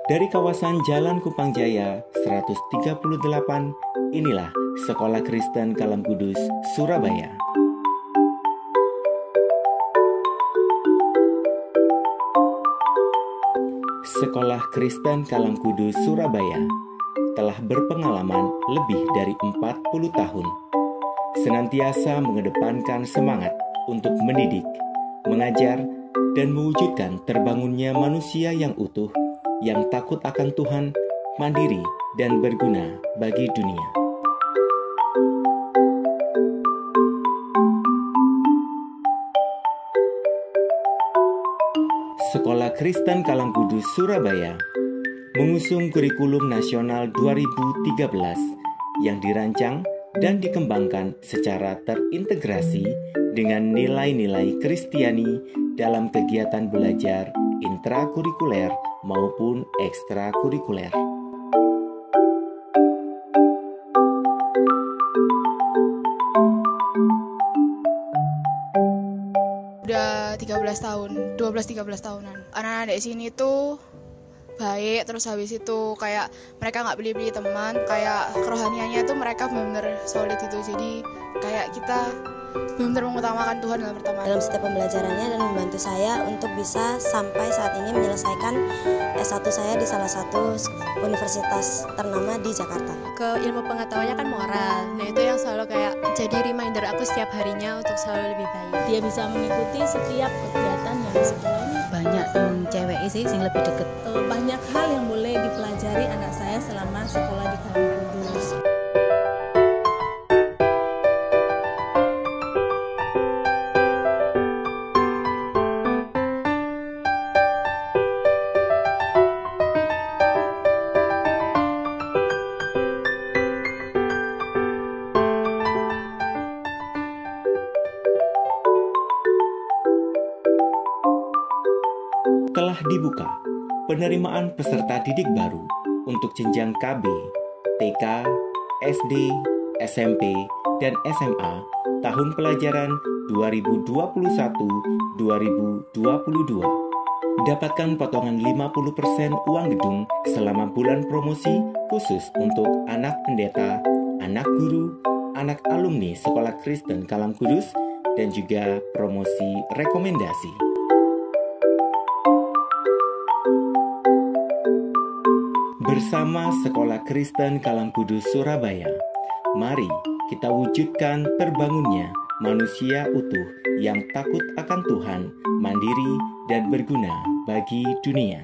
Dari kawasan Jalan Kupang Jaya 138, inilah Sekolah Kristen Kalam Kudus, Surabaya. Sekolah Kristen Kalam Kudus, Surabaya telah berpengalaman lebih dari 40 tahun. Senantiasa mengedepankan semangat untuk mendidik, mengajar, dan mewujudkan terbangunnya manusia yang utuh, yang takut akan Tuhan, mandiri, dan berguna bagi dunia. Sekolah Kristen Kalam Kudus, Surabaya mengusung kurikulum nasional 2013 yang dirancang dan dikembangkan secara terintegrasi dengan nilai-nilai Kristiani dalam kegiatan belajar intrakurikuler maupun ekstrakurikuler. Udah 13 tahun, 12-13 tahunan. Anak-anak di sini tuh baik, terus habis itu kayak mereka nggak pilih-pilih teman, kayak kerohaniannya tuh mereka benar-benar solid itu. Jadi kayak kita benar-benar mengutamakan Tuhan dalam setiap pembelajarannya, dan membantu saya untuk bisa sampai saat ini menyelesaikan S1 saya di salah satu universitas ternama di Jakarta. Ke ilmu pengetahuannya kan moral, nah itu yang selalu kayak jadi reminder aku setiap harinya untuk selalu lebih baik. Dia bisa mengikuti setiap kegiatan yang di sekolah ini. Banyak cewek sih yang lebih deket. Banyak hal yang boleh dipelajari anak saya selama sekolah di Kalam Kudus. Telah dibuka penerimaan peserta didik baru untuk jenjang KB, TK, SD, SMP, dan SMA tahun pelajaran 2021-2022. Dapatkan potongan 50% uang gedung selama bulan promosi khusus untuk anak pendeta, anak guru, anak alumni Sekolah Kristen Kalam Kudus, dan juga promosi rekomendasi. Bersama Sekolah Kristen Kalam Kudus, Surabaya, mari kita wujudkan terbangunnya manusia utuh yang takut akan Tuhan, mandiri, dan berguna bagi dunia.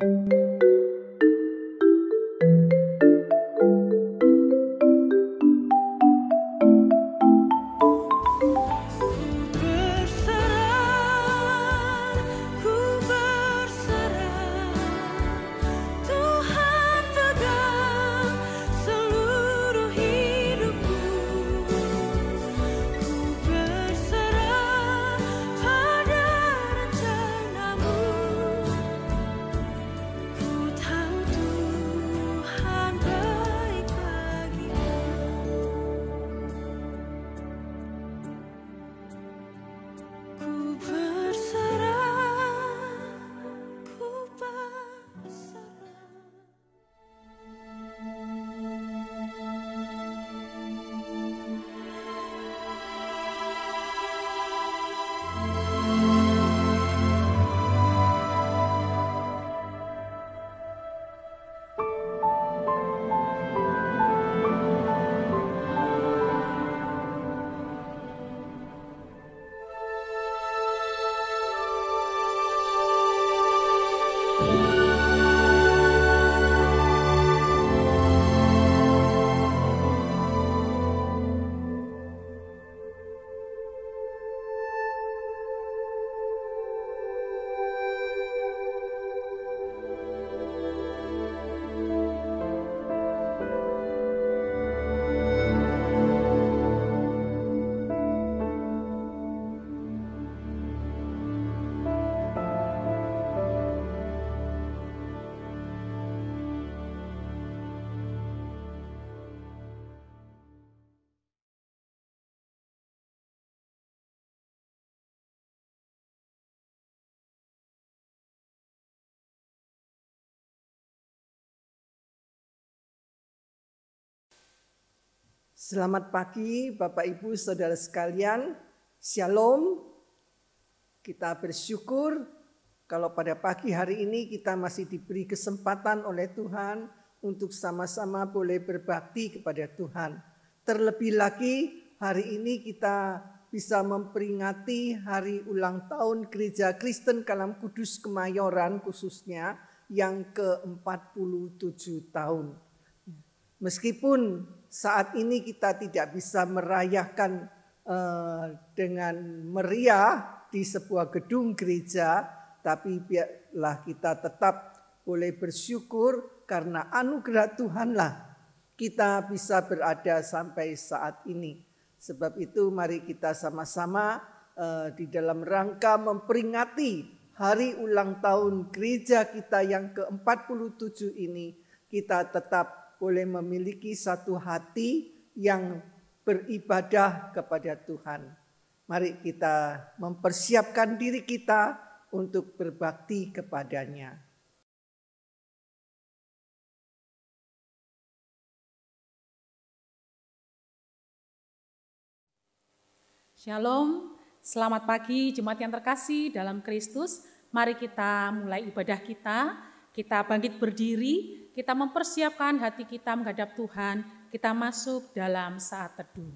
Selamat pagi Bapak Ibu Saudara sekalian, Shalom. Kita bersyukur kalau pada pagi hari ini kita masih diberi kesempatan oleh Tuhan untuk sama-sama boleh berbakti kepada Tuhan. Terlebih lagi hari ini kita bisa memperingati hari ulang tahun Gereja Kristen Kalam Kudus Kemayoran khususnya yang ke-47 tahun. Meskipun saat ini kita tidak bisa merayakan dengan meriah di sebuah gedung gereja, tapi biarlah kita tetap boleh bersyukur karena anugerah Tuhanlah kita bisa berada sampai saat ini. Sebab itu mari kita sama-sama di dalam rangka memperingati hari ulang tahun gereja kita yang ke-47 ini, kita tetap boleh memiliki satu hati yang beribadah kepada Tuhan. Mari kita mempersiapkan diri kita untuk berbakti kepadanya. Shalom, selamat pagi jemaat yang terkasih dalam Kristus. Mari kita mulai ibadah kita bangkit berdiri. Kita mempersiapkan hati kita menghadap Tuhan, kita masuk dalam saat teduh.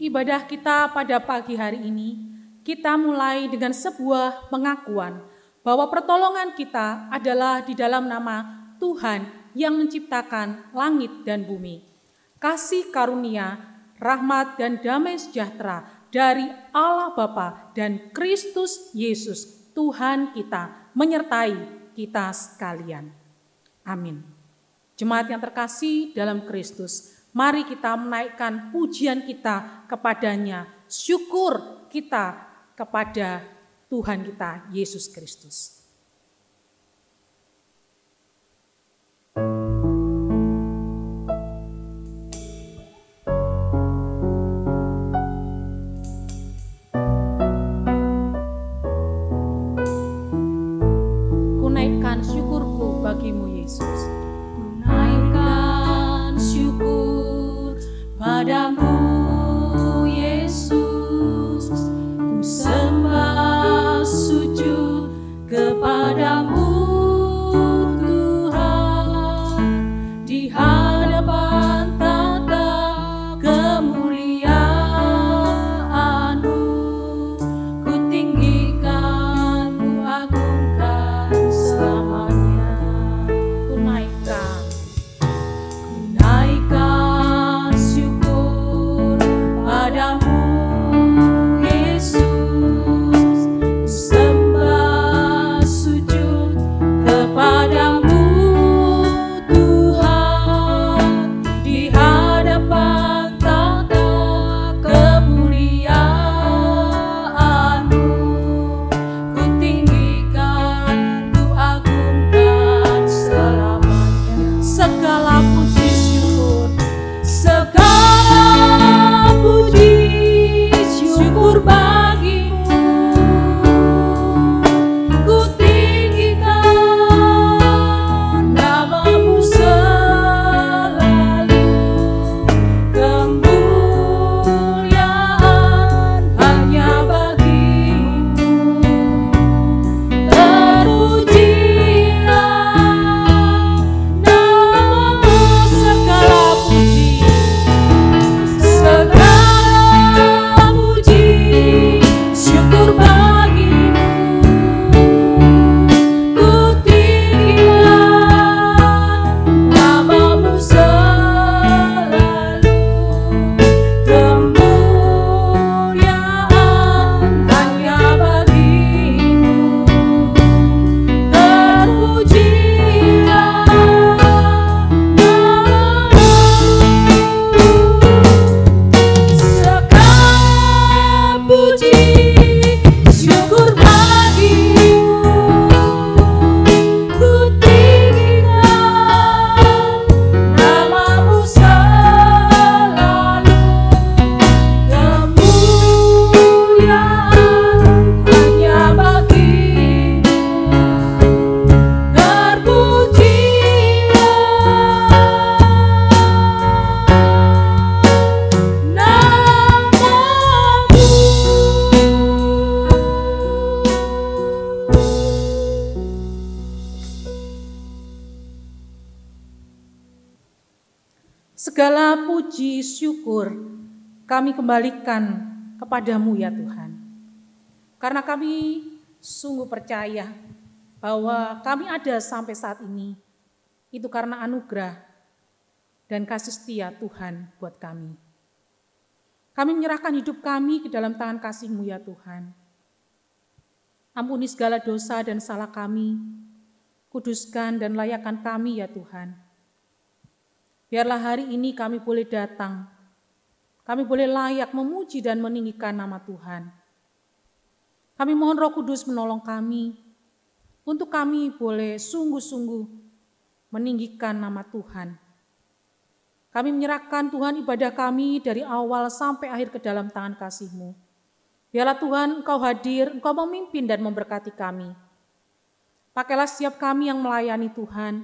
Ibadah kita pada pagi hari ini, kita mulai dengan sebuah pengakuan bahwa pertolongan kita adalah di dalam nama Tuhan yang menciptakan langit dan bumi. Kasih karunia, rahmat dan damai sejahtera dari Allah Bapa dan Kristus Yesus Tuhan kita menyertai kita sekalian. Amin. Jemaat yang terkasih dalam Kristus, mari kita menaikkan pujian kita kepadanya, syukur kita kepada Tuhan kita, Yesus Kristus. Ku naikkan syukurku bagimu, Yesus. Padamu Yesus, ku sembah sujud kepadamu Tuhan, di hadapan tata kemuliaan-Mu, ku tinggikan, ku agungkan selamanya. segala puji syukur kami kembalikan kepadamu ya Tuhan. Karena kami sungguh percaya bahwa kami ada sampai saat ini, itu karena anugerah dan kasih setia Tuhan buat kami. Kami menyerahkan hidup kami ke dalam tangan kasih-Mu ya Tuhan. Ampuni segala dosa dan salah kami, kuduskan dan layakkan kami ya Tuhan. Biarlah hari ini kami boleh datang, kami boleh layak memuji dan meninggikan nama Tuhan. Kami mohon Roh Kudus menolong kami, untuk kami boleh sungguh-sungguh meninggikan nama Tuhan. Kami menyerahkan Tuhan ibadah kami dari awal sampai akhir ke dalam tangan kasih-Mu. Biarlah Tuhan Engkau hadir, Engkau memimpin dan memberkati kami. Pakailah setiap kami yang melayani Tuhan.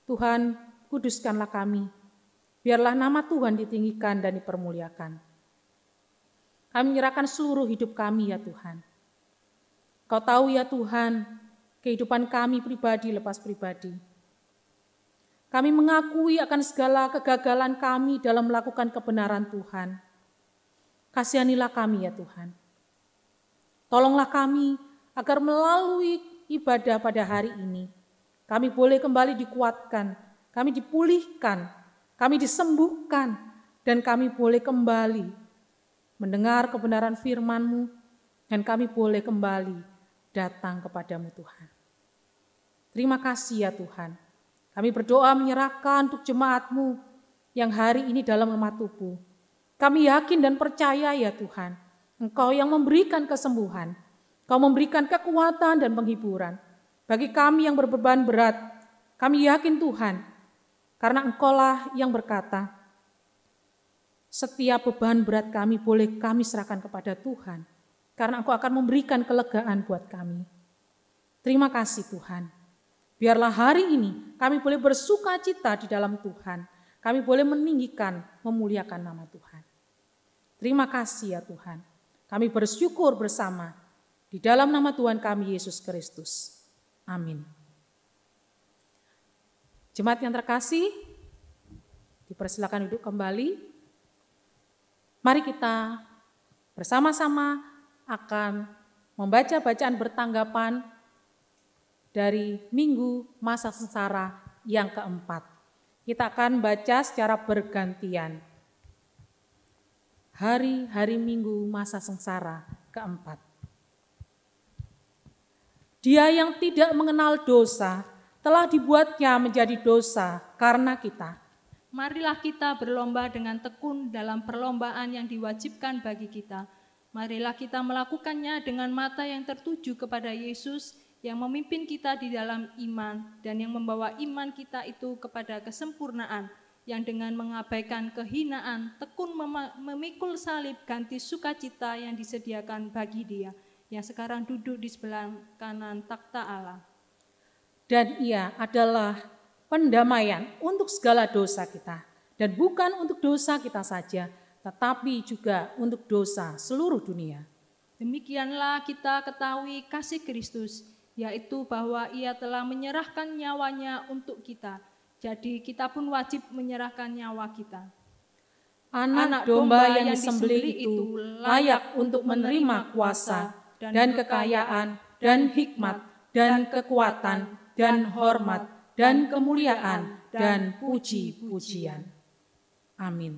Tuhan, kuduskanlah kami. Biarlah nama Tuhan ditinggikan dan dipermuliakan. Kami menyerahkan seluruh hidup kami ya Tuhan. Kau tahu ya Tuhan, kehidupan kami pribadi lepas pribadi. Kami mengakui akan segala kegagalan kami dalam melakukan kebenaran Tuhan. Kasihanilah kami ya Tuhan. Tolonglah kami agar melalui ibadah pada hari ini, kami boleh kembali dikuatkan, kami dipulihkan, kami disembuhkan, dan kami boleh kembali mendengar kebenaran firman-Mu, dan kami boleh kembali datang kepadamu Tuhan. Terima kasih ya Tuhan. Kami berdoa menyerahkan untuk jemaat-Mu yang hari ini dalam lemah tubuh. Kami yakin dan percaya ya Tuhan, Engkau yang memberikan kesembuhan, Engkau memberikan kekuatan dan penghiburan. Bagi kami yang berbeban berat, kami yakin Tuhan, karena Engkau-lah yang berkata, setiap beban berat kami boleh kami serahkan kepada Tuhan, karena Engkau akan memberikan kelegaan buat kami. Terima kasih Tuhan. Biarlah hari ini kami boleh bersuka cita di dalam Tuhan. Kami boleh meninggikan, memuliakan nama Tuhan. Terima kasih ya Tuhan. Kami bersyukur bersama di dalam nama Tuhan kami Yesus Kristus. Amin. Jemaat yang terkasih, dipersilakan duduk kembali. Mari kita bersama-sama akan membaca bacaan bertanggapan dari Minggu Masa Sengsara yang keempat. Kita akan baca secara bergantian. Hari-hari Minggu Masa Sengsara keempat. Dia yang tidak mengenal dosa telah dibuatnya menjadi dosa karena kita. Marilah kita berlomba dengan tekun dalam perlombaan yang diwajibkan bagi kita. Marilah kita melakukannya dengan mata yang tertuju kepada Yesus yang memimpin kita di dalam iman dan yang membawa iman kita itu kepada kesempurnaan, yang dengan mengabaikan kehinaan tekun memikul salib ganti sukacita yang disediakan bagi Dia yang sekarang duduk di sebelah kanan takhta Allah. Dan Ia adalah pendamaian untuk segala dosa kita, dan bukan untuk dosa kita saja, tetapi juga untuk dosa seluruh dunia. Demikianlah kita ketahui kasih Kristus, yaitu bahwa Ia telah menyerahkan nyawanya untuk kita. Jadi kita pun wajib menyerahkan nyawa kita. Anak domba yang disembelih itu layak untuk menerima kuasa dan kekayaan dan hikmat dan kekuatan dan hormat dan kemuliaan dan puji-pujian. Amin.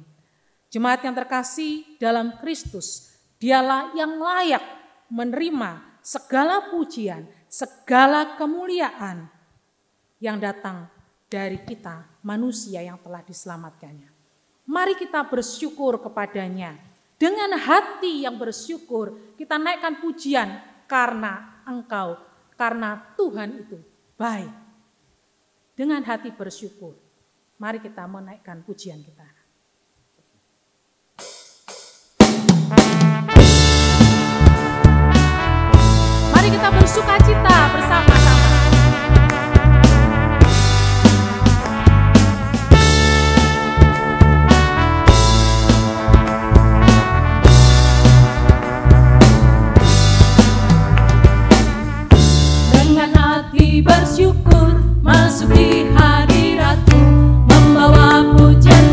Jemaat yang terkasih dalam Kristus, Dialah yang layak menerima segala pujian, segala kemuliaan yang datang dari kita, manusia yang telah diselamatkannya. Mari kita bersyukur kepadanya. Dengan hati yang bersyukur, kita naikkan pujian karena Engkau, karena Tuhan itu baik. Dengan hati bersyukur, mari kita menaikkan pujian kita. Mari kita bersuka cita bersama-sama. Dengan hati bersyukur masuk di hadirat-Mu, membawa pujian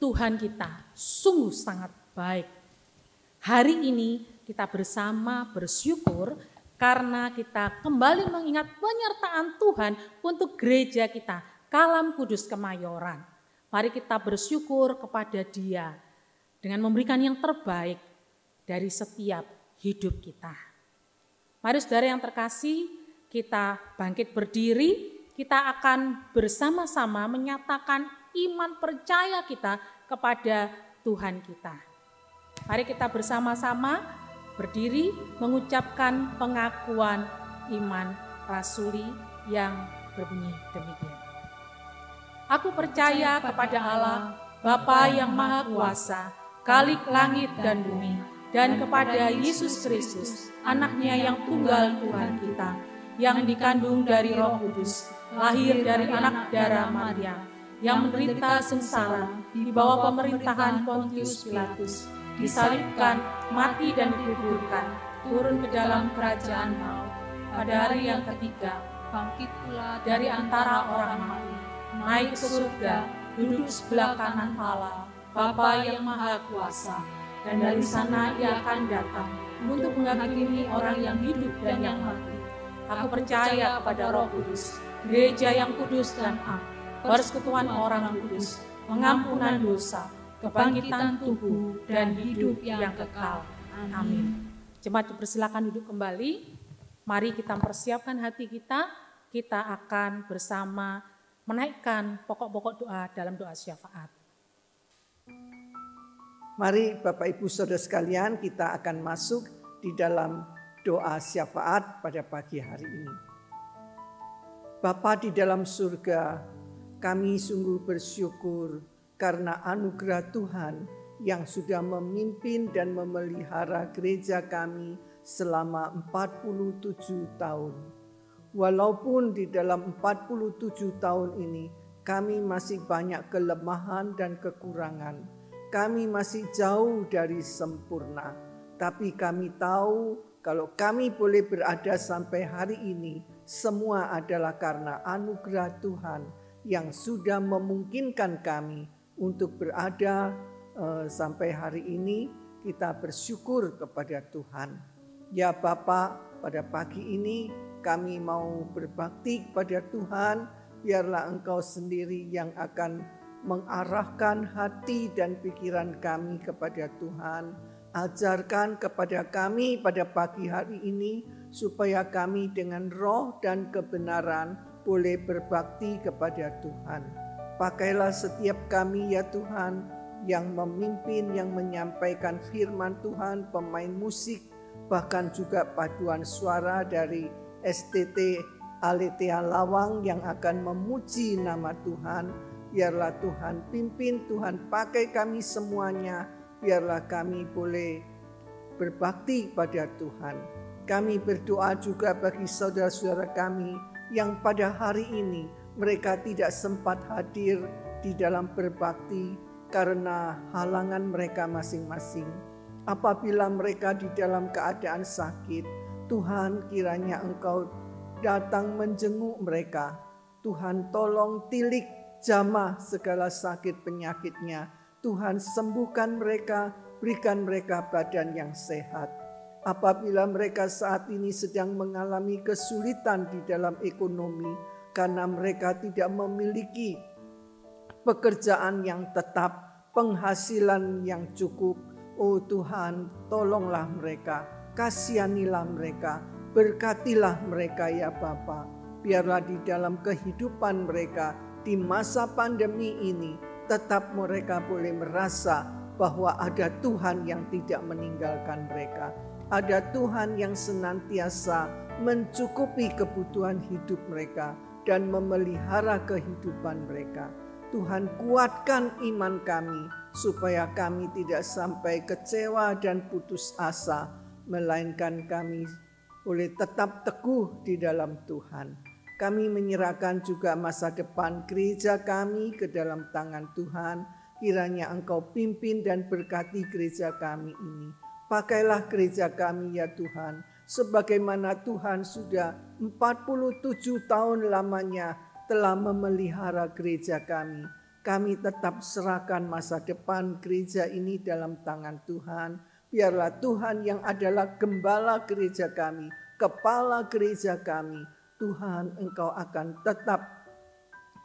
Tuhan kita sungguh sangat baik. Hari ini kita bersama bersyukur karena kita kembali mengingat penyertaan Tuhan untuk gereja kita, Kalam Kudus Kemayoran. Mari kita bersyukur kepada Dia dengan memberikan yang terbaik dari setiap hidup kita. Mari saudara yang terkasih, kita bangkit berdiri, kita akan bersama-sama menyatakan iman percaya kita kepada Tuhan kita. Mari kita bersama-sama berdiri mengucapkan pengakuan iman rasuli yang berbunyi demikian. Aku percaya kepada Allah, Bapa yang Maha Kuasa, Khalik langit dan bumi, dan kepada Yesus Kristus, anaknya yang tunggal Tuhan kita, yang dikandung dari Roh Kudus, lahir dari anak darah Maria, yang menderita sengsara di bawah pemerintahan Pontius Pilatus, disalibkan, mati dan dikuburkan, turun ke dalam kerajaan maut. Pada hari yang ketiga, bangkit pula dari antara orang mati, naik ke surga, duduk sebelah kanan Allah, Bapa yang Maha Kuasa, dan dari sana Ia akan datang untuk menghakimi orang yang hidup dan yang mati. Aku percaya kepada Roh Kudus, gereja yang kudus dan am, persekutuan orang kudus, pengampunan dosa, kebangkitan tubuh, dan hidup yang kekal. Amin. Jemaat dipersilakan duduk kembali. Mari kita persiapkan hati kita. Kita akan bersama menaikkan pokok-pokok doa dalam doa syafaat. Mari Bapak Ibu Saudara sekalian, kita akan masuk di dalam doa syafaat pada pagi hari ini. Bapa di dalam surga, kami sungguh bersyukur karena anugerah Tuhan yang sudah memimpin dan memelihara gereja kami selama 47 tahun. Walaupun di dalam 47 tahun ini kami masih banyak kelemahan dan kekurangan. Kami masih jauh dari sempurna. Tapi kami tahu kalau kami boleh berada sampai hari ini, semua adalah karena anugerah Tuhan yang sudah memungkinkan kami untuk berada sampai hari ini. Kita bersyukur kepada Tuhan. Ya Bapa, pada pagi ini kami mau berbakti kepada Tuhan. Biarlah Engkau sendiri yang akan mengarahkan hati dan pikiran kami kepada Tuhan. Ajarkan kepada kami pada pagi hari ini supaya kami dengan roh dan kebenaran boleh berbakti kepada Tuhan. Pakailah setiap kami ya Tuhan yang memimpin, yang menyampaikan firman Tuhan, pemain musik, bahkan juga paduan suara dari STT Aletea Lawang yang akan memuji nama Tuhan. Biarlah Tuhan pimpin, Tuhan pakai kami semuanya. Biarlah kami boleh berbakti pada Tuhan. Kami berdoa juga bagi saudara-saudara kami yang pada hari ini mereka tidak sempat hadir di dalam berbakti karena halangan mereka masing-masing. Apabila mereka di dalam keadaan sakit, Tuhan kiranya Engkau datang menjenguk mereka. Tuhan tolong tilik jamah segala sakit penyakitnya. Tuhan sembuhkan mereka, berikan mereka badan yang sehat. Apabila mereka saat ini sedang mengalami kesulitan di dalam ekonomi karena mereka tidak memiliki pekerjaan yang tetap, penghasilan yang cukup, oh Tuhan, tolonglah mereka, kasihanilah mereka, berkatilah mereka ya Bapa. Biarlah di dalam kehidupan mereka di masa pandemi ini tetap mereka boleh merasa bahwa ada Tuhan yang tidak meninggalkan mereka. Ada Tuhan yang senantiasa mencukupi kebutuhan hidup mereka dan memelihara kehidupan mereka. Tuhan kuatkan iman kami supaya kami tidak sampai kecewa dan putus asa, melainkan kami boleh tetap teguh di dalam Tuhan. Kami menyerahkan juga masa depan gereja kami ke dalam tangan Tuhan. Kiranya Engkau pimpin dan berkati gereja kami ini. Pakailah gereja kami ya Tuhan, sebagaimana Tuhan sudah 47 tahun lamanya telah memelihara gereja kami. kami tetap serahkan masa depan gereja ini dalam tangan Tuhan. Biarlah Tuhan yang adalah gembala gereja kami, kepala gereja kami, Tuhan Engkau akan tetap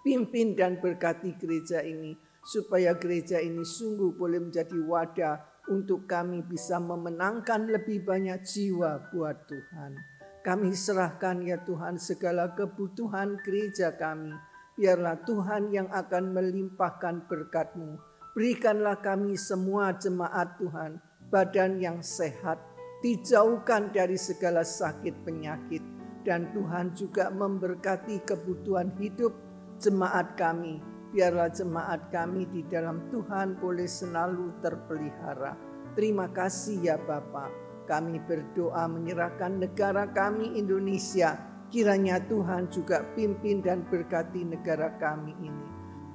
pimpin dan berkati gereja ini, supaya gereja ini sungguh boleh menjadi wadah untuk kami bisa memenangkan lebih banyak jiwa buat Tuhan. Kami serahkan ya Tuhan segala kebutuhan gereja kami. Biarlah Tuhan yang akan melimpahkan berkat-Mu. Berikanlah kami semua jemaat Tuhan, badan yang sehat, dijauhkan dari segala sakit penyakit. Dan Tuhan juga memberkati kebutuhan hidup jemaat kami. Biarlah jemaat kami di dalam Tuhan boleh selalu terpelihara. Terima kasih ya Bapa. Kami berdoa menyerahkan negara kami Indonesia. Kiranya Tuhan juga pimpin dan berkati negara kami ini.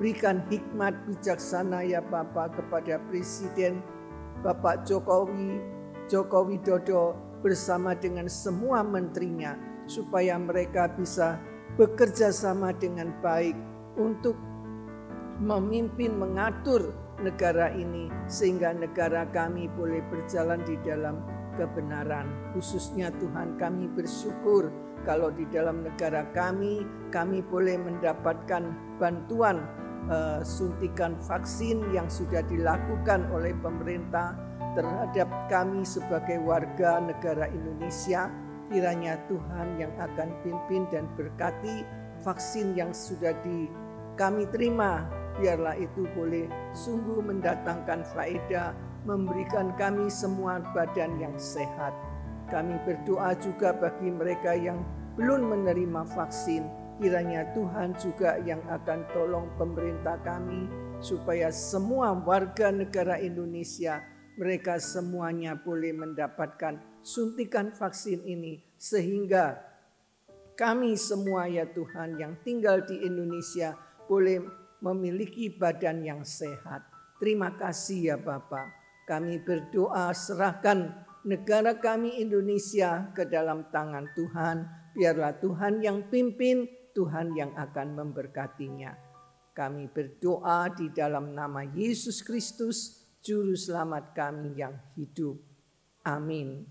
Berikan hikmat bijaksana ya Bapa kepada Presiden Bapak Joko Widodo bersama dengan semua menterinya, supaya mereka bisa bekerja sama dengan baik untuk memimpin, mengatur negara ini, sehingga negara kami boleh berjalan di dalam kebenaran. Khususnya Tuhan, kami bersyukur kalau di dalam negara kami boleh mendapatkan bantuan suntikan vaksin yang sudah dilakukan oleh pemerintah terhadap kami sebagai warga negara Indonesia. Kiranya Tuhan yang akan pimpin dan berkati vaksin yang sudah kami terima. Biarlah itu boleh sungguh mendatangkan faedah, memberikan kami semua badan yang sehat. Kami berdoa juga bagi mereka yang belum menerima vaksin. Kiranya Tuhan juga yang akan tolong pemerintah kami, supaya semua warga negara Indonesia, mereka semuanya boleh mendapatkan suntikan vaksin ini, sehingga kami semua ya Tuhan yang tinggal di Indonesia boleh memiliki badan yang sehat. Terima kasih ya Bapa. Kami berdoa serahkan negara kami Indonesia ke dalam tangan Tuhan. Biarlah Tuhan yang pimpin, Tuhan yang akan memberkatinya. Kami berdoa di dalam nama Yesus Kristus, Juru Selamat kami yang hidup. Amin.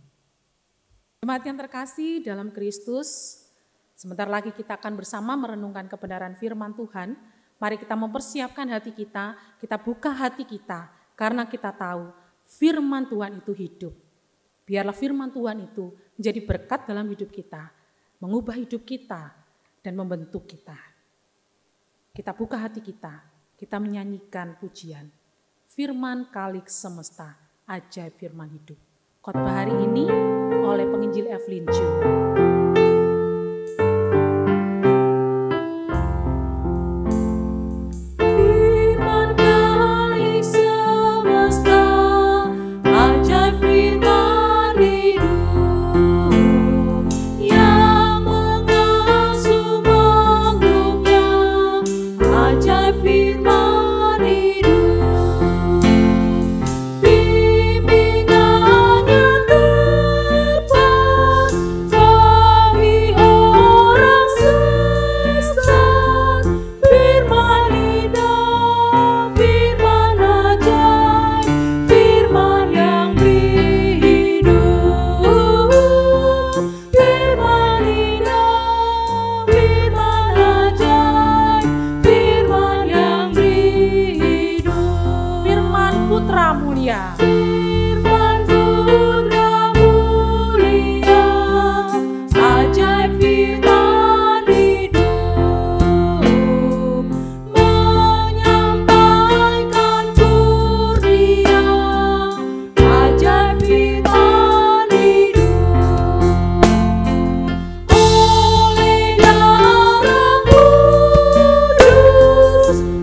Jemaat yang terkasih dalam Kristus, sebentar lagi kita akan bersama merenungkan kebenaran firman Tuhan. Mari kita mempersiapkan hati kita buka hati kita, karena kita tahu firman Tuhan itu hidup. Biarlah firman Tuhan itu menjadi berkat dalam hidup kita, mengubah hidup kita, dan membentuk kita. Kita buka hati kita menyanyikan pujian. Firman Kalik Semesta, ajaib firman hidup. Khotbah hari ini oleh penginjil Evelyn Chu.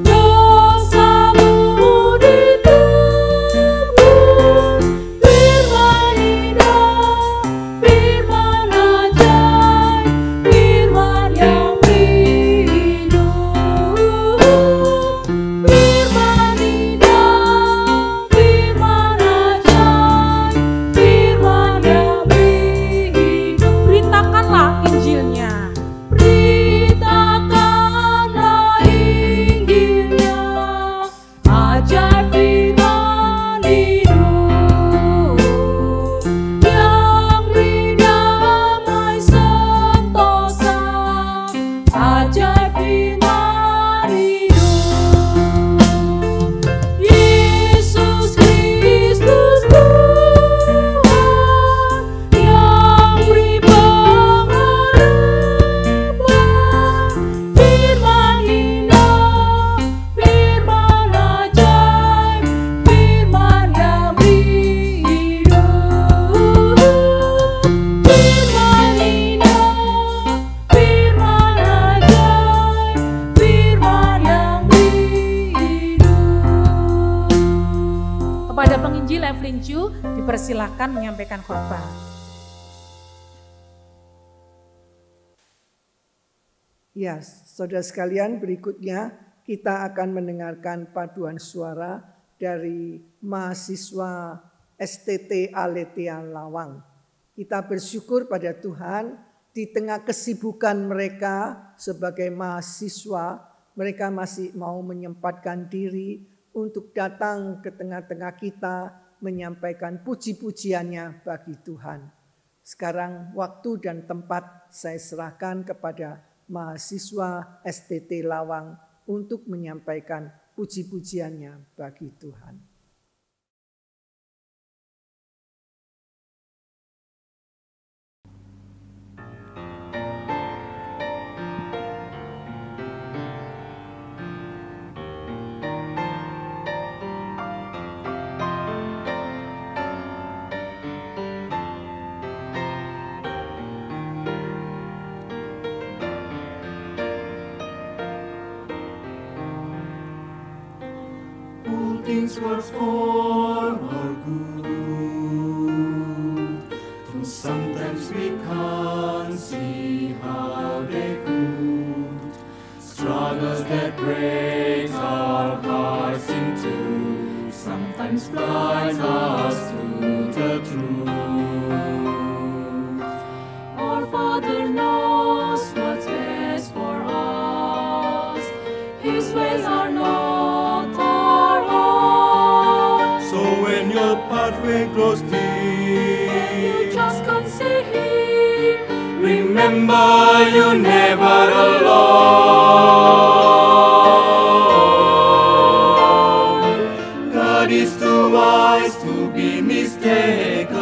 Dosamu ditebus. Kepada penginjil Evelyn Chu dipersilakan menyampaikan khotbah. Ya, saudara sekalian, berikutnya kita akan mendengarkan paduan suara dari mahasiswa STT Aletheia Lawang. Kita bersyukur pada Tuhan di tengah kesibukan mereka sebagai mahasiswa, mereka masih mau menyempatkan diri untuk datang ke tengah-tengah kita menyampaikan puji-pujiannya bagi Tuhan. Sekarang waktu dan tempat saya serahkan kepada mahasiswa STT Lawang untuk menyampaikan puji-pujiannya bagi Tuhan. Things work for our good, though sometimes we can't see how they could. Struggles that break our hearts in two sometimes blind us to the truth. Our Father knows what's best for us. His ways are not our own. So when your pathway grows deep and you just can't see Him, remember you're never alone. God is too wise to be mistaken.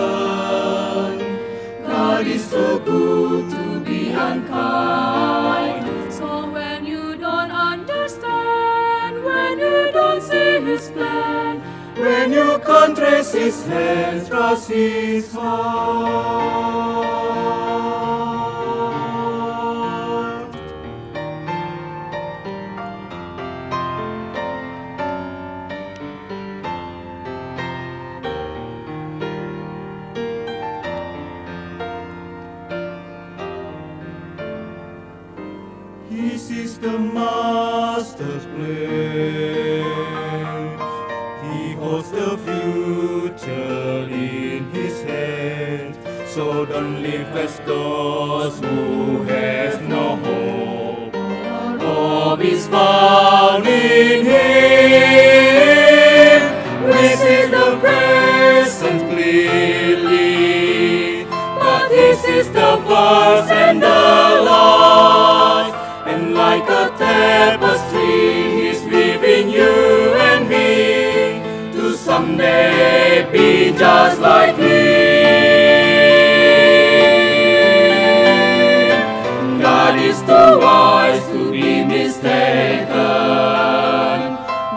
God is too good to be unkind. So when you don't understand, when you don't see His plan, when you can't trace His hand, trust His heart. He sees the Master's plan. He holds the future in His hand. So don't live as those who have no hope. Hope is found in Him. We see the present clearly, but He sees the first and the last. And like a tapestry, He's weaving you and me to someday be just like Him. God is too wise to be mistaken.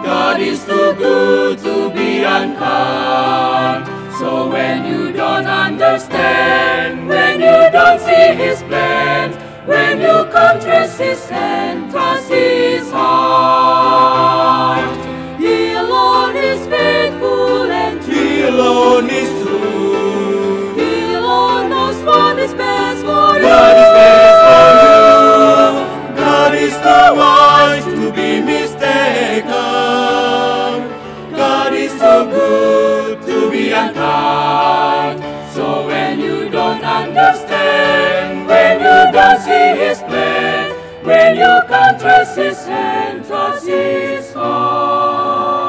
God is too good to be unkind. So when you don't understand, when you don't see His plan, when you can't trace His hand, trust His heart. He alone is faithful and true. He alone is true. He alone knows what is best for you. What is best for you. God is too wise to be mistaken. God is too good to be unkind. So when you don't understand, when you don't see His plan, when you can't trace His hand, trust His heart.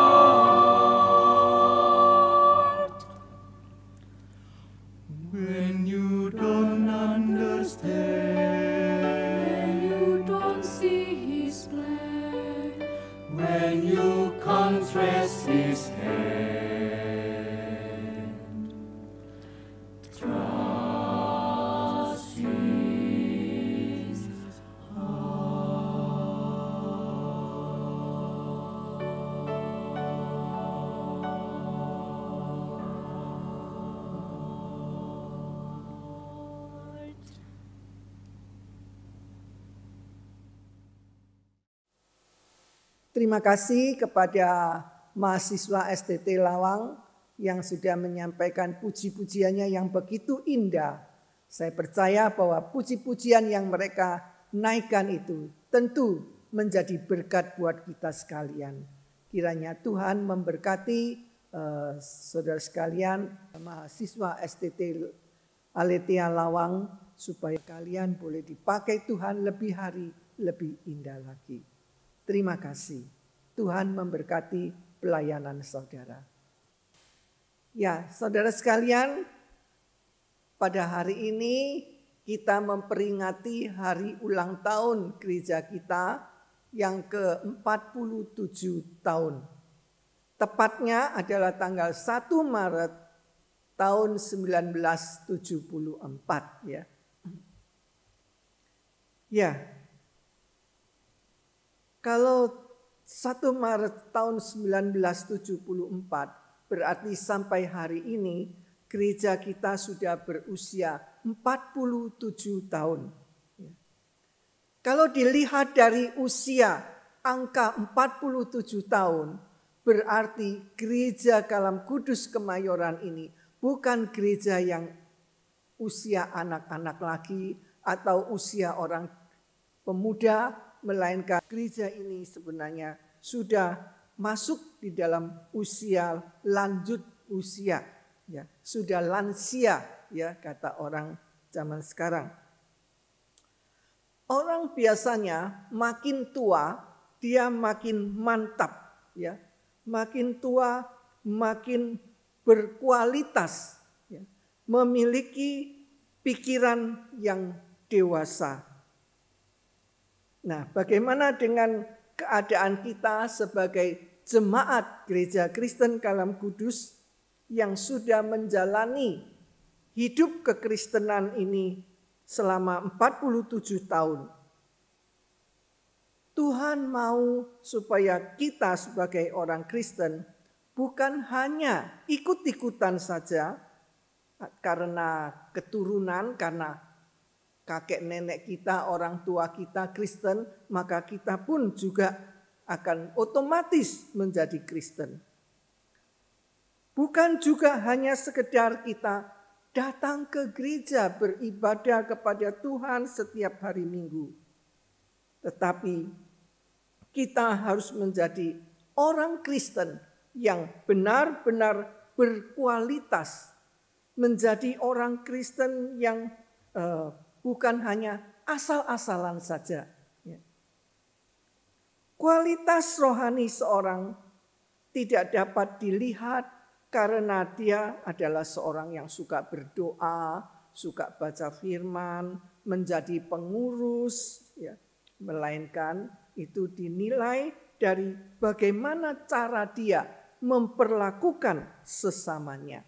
When you don't understand, when you don't see His plan, when you can't trace His hand, trust His Terima kasih kepada mahasiswa STT Lawang yang sudah menyampaikan puji-pujiannya yang begitu indah. Saya percaya bahwa puji-pujian yang mereka naikkan itu tentu menjadi berkat buat kita sekalian. Kiranya Tuhan memberkati saudara sekalian, mahasiswa STT Aletheia Lawang, supaya kalian boleh dipakai Tuhan lebih hari, lebih indah lagi. Terima kasih. Tuhan memberkati pelayanan saudara. Ya, saudara sekalian, pada hari ini kita memperingati hari ulang tahun gereja kita yang ke-47 tahun. Tepatnya adalah tanggal 1 Maret tahun 1974 ya. Ya. Kalau 1 Maret tahun 1974 berarti sampai hari ini gereja kita sudah berusia 47 tahun. Kalau dilihat dari usia angka 47 tahun, berarti gereja Kalam Kudus Kemayoran ini bukan gereja yang usia anak-anak lagi atau usia orang pemuda, melainkan gereja ini sebenarnya sudah masuk di dalam usia lanjut usia, ya, sudah lansia, ya, kata orang zaman sekarang. Orang biasanya makin tua dia makin mantap, ya, makin tua makin berkualitas, ya, memiliki pikiran yang dewasa. Nah, bagaimana dengan keadaan kita sebagai jemaat Gereja Kristen Kalam Kudus yang sudah menjalani hidup kekristenan ini selama 47 tahun? Tuhan mau supaya kita sebagai orang Kristen bukan hanya ikut-ikutan saja karena keturunan, karena kakek nenek kita, orang tua kita Kristen, maka kita pun juga akan otomatis menjadi Kristen. Bukan juga hanya sekedar kita datang ke gereja beribadah kepada Tuhan setiap hari Minggu. Tetapi kita harus menjadi orang Kristen yang benar-benar berkualitas. Menjadi orang Kristen yang bukan hanya asal-asalan saja. Kualitas rohani seorang tidak dapat dilihat karena dia adalah seorang yang suka berdoa, suka baca firman, menjadi pengurus, ya. Melainkan itu dinilai dari bagaimana cara dia memperlakukan sesamanya.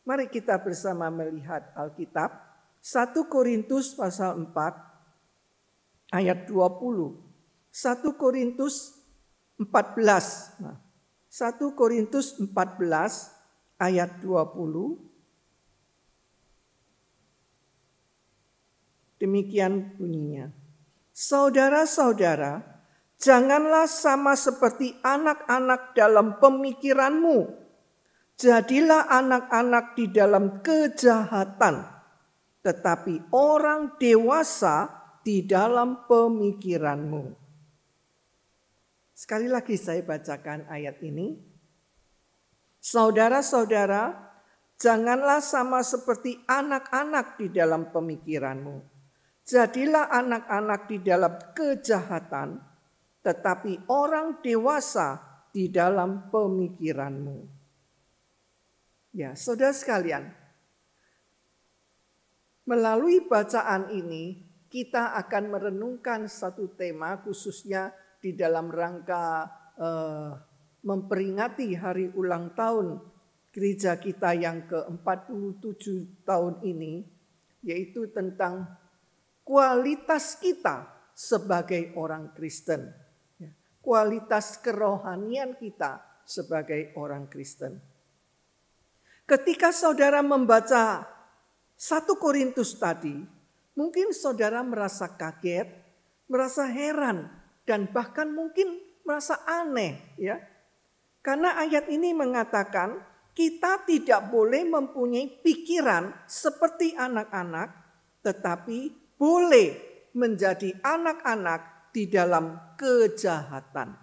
Mari kita bersama melihat Alkitab. 1 Korintus pasal 4 ayat 20. 1 Korintus 14. Nah, 1 Korintus 14 ayat 20. Demikian bunyinya. Saudara-saudara, janganlah sama seperti anak-anak dalam pemikiranmu. Jadilah anak-anak di dalam kejahatan, tetapi orang dewasa di dalam pemikiranmu. Sekali lagi saya bacakan ayat ini. Saudara-saudara, janganlah sama seperti anak-anak di dalam pemikiranmu. Jadilah anak-anak di dalam kejahatan, tetapi orang dewasa di dalam pemikiranmu. Ya, saudara sekalian, melalui bacaan ini kita akan merenungkan satu tema khususnya di dalam rangka memperingati hari ulang tahun gereja kita yang ke-47 tahun ini, yaitu tentang kualitas kita sebagai orang Kristen. Kualitas kerohanian kita sebagai orang Kristen. Ketika saudara membaca 1 Korintus tadi, mungkin saudara merasa kaget, merasa heran, dan bahkan mungkin merasa aneh, ya. Karena ayat ini mengatakan kita tidak boleh mempunyai pikiran seperti anak-anak, tetapi boleh menjadi anak-anak di dalam kejahatan.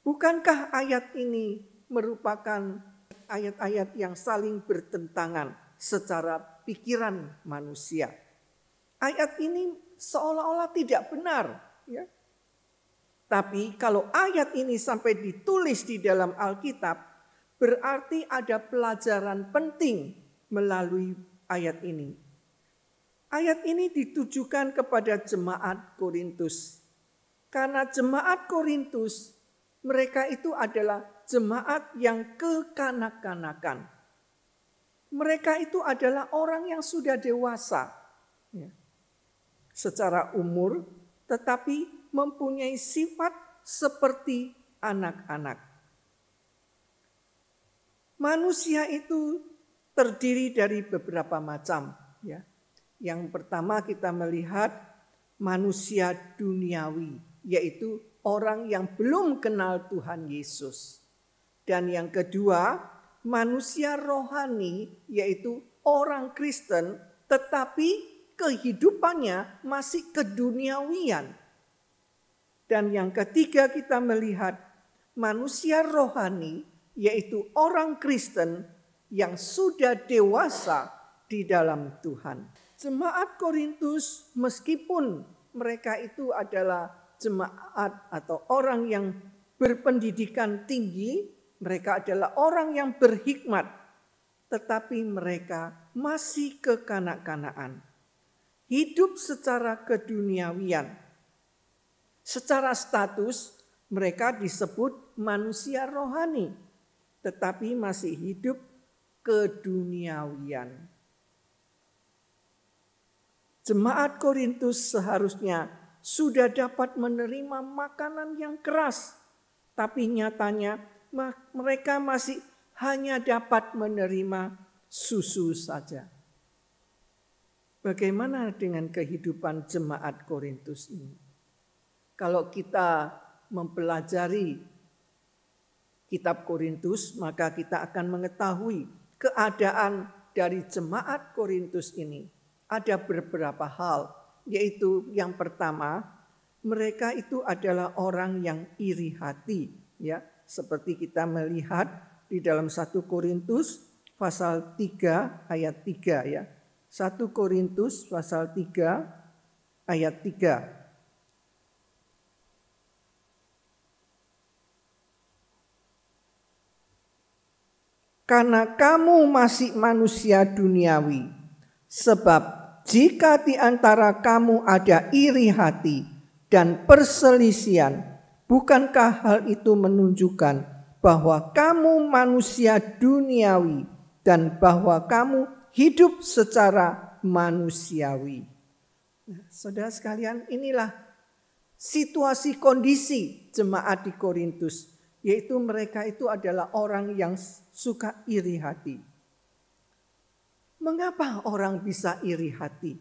Bukankah ayat ini merupakan ayat-ayat yang saling bertentangan secara pikiran manusia? Ayat ini seolah-olah tidak benar, ya. Tapi kalau ayat ini sampai ditulis di dalam Alkitab, berarti ada pelajaran penting melalui ayat ini. Ayat ini ditujukan kepada jemaat Korintus. Karena jemaat Korintus, mereka itu adalah jemaat yang kekanak-kanakan. Mereka itu adalah orang yang sudah dewasa, ya, secara umur, tetapi mempunyai sifat seperti anak-anak. Manusia itu terdiri dari beberapa macam, ya. Yang pertama kita melihat manusia duniawi, yaitu orang yang belum kenal Tuhan Yesus. Dan yang kedua, manusia rohani, yaitu orang Kristen tetapi kehidupannya masih keduniawian. Dan yang ketiga kita melihat manusia rohani, yaitu orang Kristen yang sudah dewasa di dalam Tuhan. Jemaat Korintus meskipun mereka itu adalah jemaat atau orang yang berpendidikan tinggi, mereka adalah orang yang berhikmat, tetapi mereka masih kekanak-kanakan. Hidup secara keduniawian. Secara status mereka disebut manusia rohani, tetapi masih hidup keduniawian. Jemaat Korintus seharusnya sudah dapat menerima makanan yang keras, tapi nyatanya mereka masih hanya dapat menerima susu saja. Bagaimana dengan kehidupan jemaat Korintus ini? Kalau kita mempelajari kitab Korintus, maka kita akan mengetahui keadaan dari jemaat Korintus ini. Ada beberapa hal, yaitu yang pertama, mereka itu adalah orang yang iri hati, ya, seperti kita melihat di dalam 1 Korintus pasal 3 ayat 3, ya. 1 Korintus pasal 3 ayat 3. Karena kamu masih manusia duniawi, sebab jika di antara kamu ada iri hati dan perselisihan, bukankah hal itu menunjukkan bahwa kamu manusia duniawi dan bahwa kamu hidup secara manusiawi? Nah, saudara sekalian, inilah situasi kondisi jemaat di Korintus, yaitu mereka itu adalah orang yang suka iri hati. Mengapa orang bisa iri hati?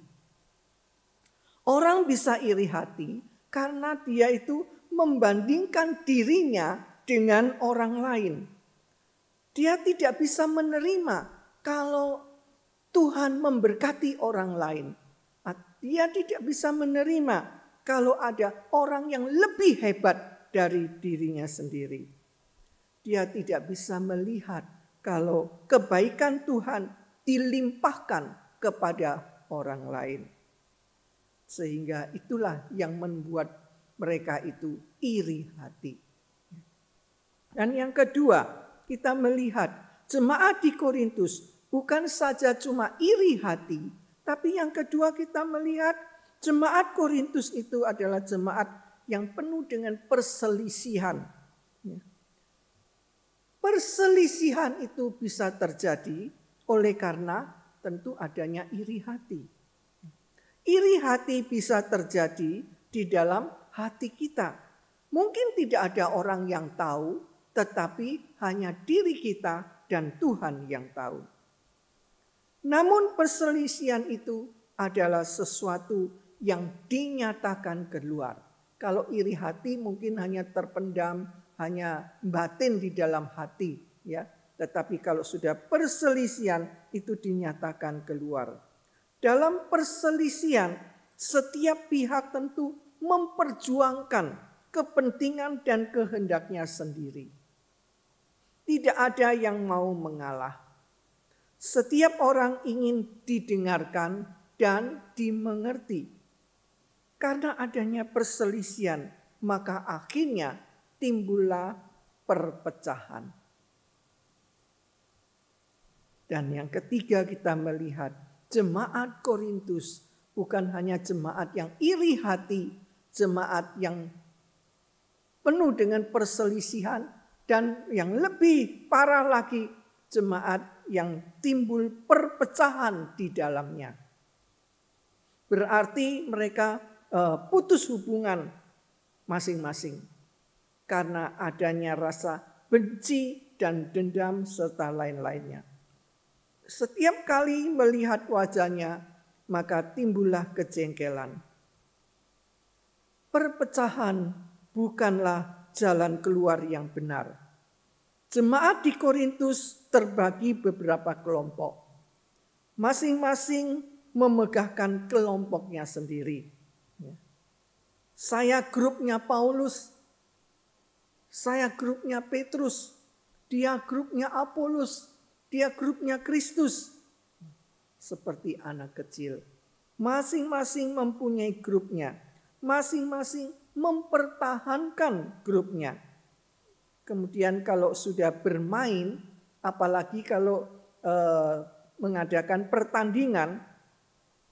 Orang bisa iri hati karena dia itu membandingkan dirinya dengan orang lain. Dia tidak bisa menerima kalau Tuhan memberkati orang lain. Dia tidak bisa menerima kalau ada orang yang lebih hebat dari dirinya sendiri. Dia tidak bisa melihat kalau kebaikan Tuhan dilimpahkan kepada orang lain. Sehingga itulah yang membuat mereka itu iri hati. Dan yang kedua, kita melihat jemaat di Korintus bukan saja cuma iri hati, tapi yang kedua kita melihat jemaat Korintus itu adalah jemaat yang penuh dengan perselisihan. Perselisihan itu bisa terjadi oleh karena tentu adanya iri hati. Iri hati bisa terjadi di dalam hati kita. Mungkin tidak ada orang yang tahu, tetapi hanya diri kita dan Tuhan yang tahu. Namun perselisihan itu adalah sesuatu yang dinyatakan keluar. Kalau iri hati mungkin hanya terpendam, hanya batin di dalam hati, ya. Tetapi kalau sudah perselisihan itu dinyatakan keluar. Dalam perselisihan setiap pihak tentu memperjuangkan kepentingan dan kehendaknya sendiri. Tidak ada yang mau mengalah. Setiap orang ingin didengarkan dan dimengerti. Karena adanya perselisihan, maka akhirnya timbullah perpecahan. Dan yang ketiga kita melihat jemaat Korintus bukan hanya jemaat yang iri hati, jemaat yang penuh dengan perselisihan, dan yang lebih parah lagi jemaat yang timbul perpecahan di dalamnya. Berarti mereka putus hubungan masing-masing karena adanya rasa benci dan dendam serta lain-lainnya. Setiap kali melihat wajahnya, maka timbullah kejengkelan. Perpecahan bukanlah jalan keluar yang benar. Jemaat di Korintus terbagi beberapa kelompok. Masing-masing memegahkan kelompoknya sendiri. Saya grupnya Paulus, saya grupnya Petrus, dia grupnya Apolos, dia grupnya Kristus. Seperti anak kecil. Masing-masing mempunyai grupnya. Masing-masing mempertahankan grupnya. Kemudian kalau sudah bermain, apalagi kalau mengadakan pertandingan,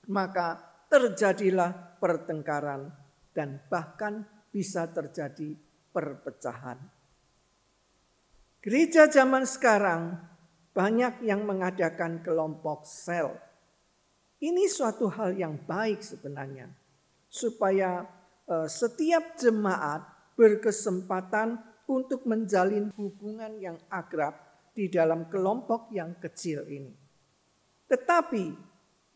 maka terjadilah pertengkaran dan bahkan bisa terjadi perpecahan. Gereja zaman sekarang banyak yang mengadakan kelompok sel. Ini suatu hal yang baik sebenarnya. Supaya setiap jemaat berkesempatan untuk menjalin hubungan yang akrab di dalam kelompok yang kecil ini. Tetapi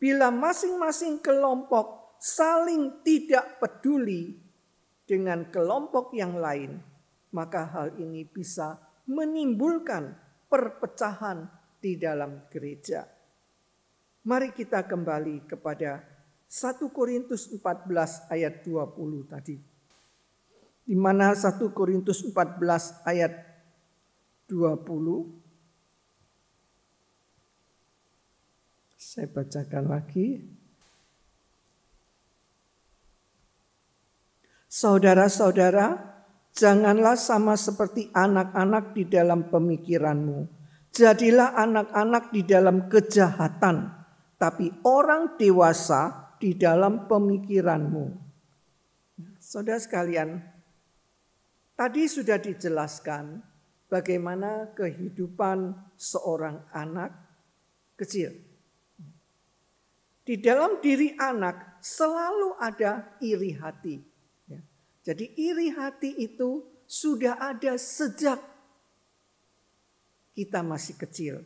bila masing-masing kelompok saling tidak peduli dengan kelompok yang lain, maka hal ini bisa menimbulkan perpecahan di dalam gereja. Mari kita kembali kepada 1 Korintus 14 ayat 20 tadi. Di mana 1 Korintus 14 ayat 20. Saya bacakan lagi. Saudara-saudara, janganlah sama seperti anak-anak di dalam pemikiranmu. Jadilah anak-anak di dalam kejahatan, tapi orang dewasa di dalam pemikiranmu. Saudara sekalian, tadi sudah dijelaskan bagaimana kehidupan seorang anak kecil. Di dalam diri anak selalu ada iri hati. Jadi iri hati itu sudah ada sejak kita masih kecil.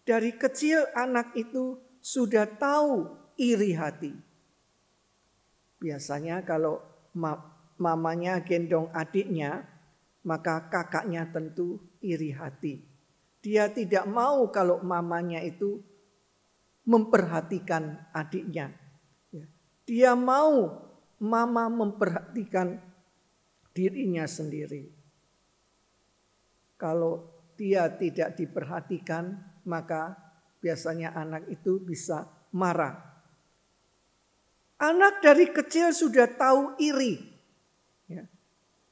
Dari kecil anak itu sudah tahu iri hati. Biasanya kalau mamanya gendong adiknya, maka kakaknya tentu iri hati. Dia tidak mau kalau mamanya itu memperhatikan adiknya. Dia mau mama memperhatikan dirinya sendiri. Kalau dia tidak diperhatikan, maka biasanya anak itu bisa marah. Anak dari kecil sudah tahu iri.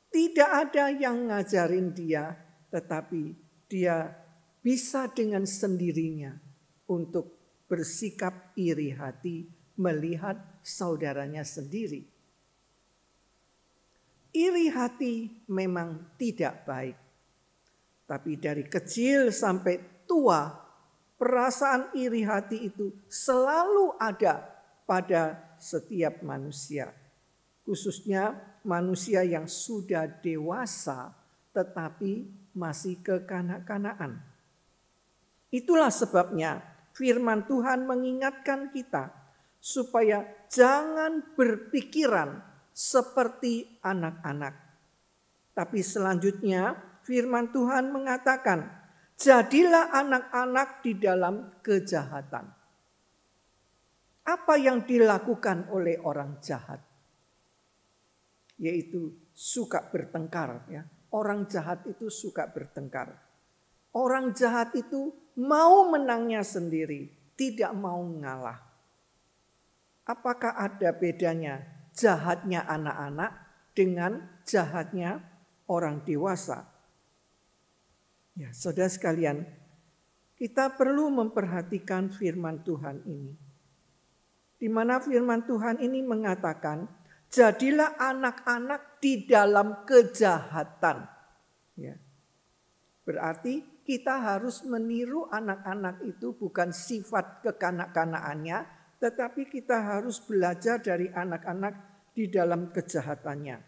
Tidak ada yang ngajarin dia, tetapi dia bisa dengan sendirinya untuk bersikap iri hati melihat saudaranya sendiri. Iri hati memang tidak baik. Tapi dari kecil sampai tua, perasaan iri hati itu selalu ada pada setiap manusia. Khususnya manusia yang sudah dewasa tetapi masih kekanak-kanakan. Itulah sebabnya firman Tuhan mengingatkan kita supaya jangan berpikiran seperti anak-anak. Tapi selanjutnya firman Tuhan mengatakan, jadilah anak-anak di dalam kejahatan. Apa yang dilakukan oleh orang jahat? Yaitu suka bertengkar. Ya. Orang jahat itu suka bertengkar. Orang jahat itu mau menangnya sendiri, tidak mau ngalah. Apakah ada bedanya jahatnya anak-anak dengan jahatnya orang dewasa? Ya, saudara sekalian, kita perlu memperhatikan firman Tuhan ini. Di mana firman Tuhan ini mengatakan, jadilah anak-anak di dalam kejahatan. Ya. Berarti kita harus meniru anak-anak itu bukan sifat kekanak-kanakannya, tetapi kita harus belajar dari anak-anak di dalam kejahatannya.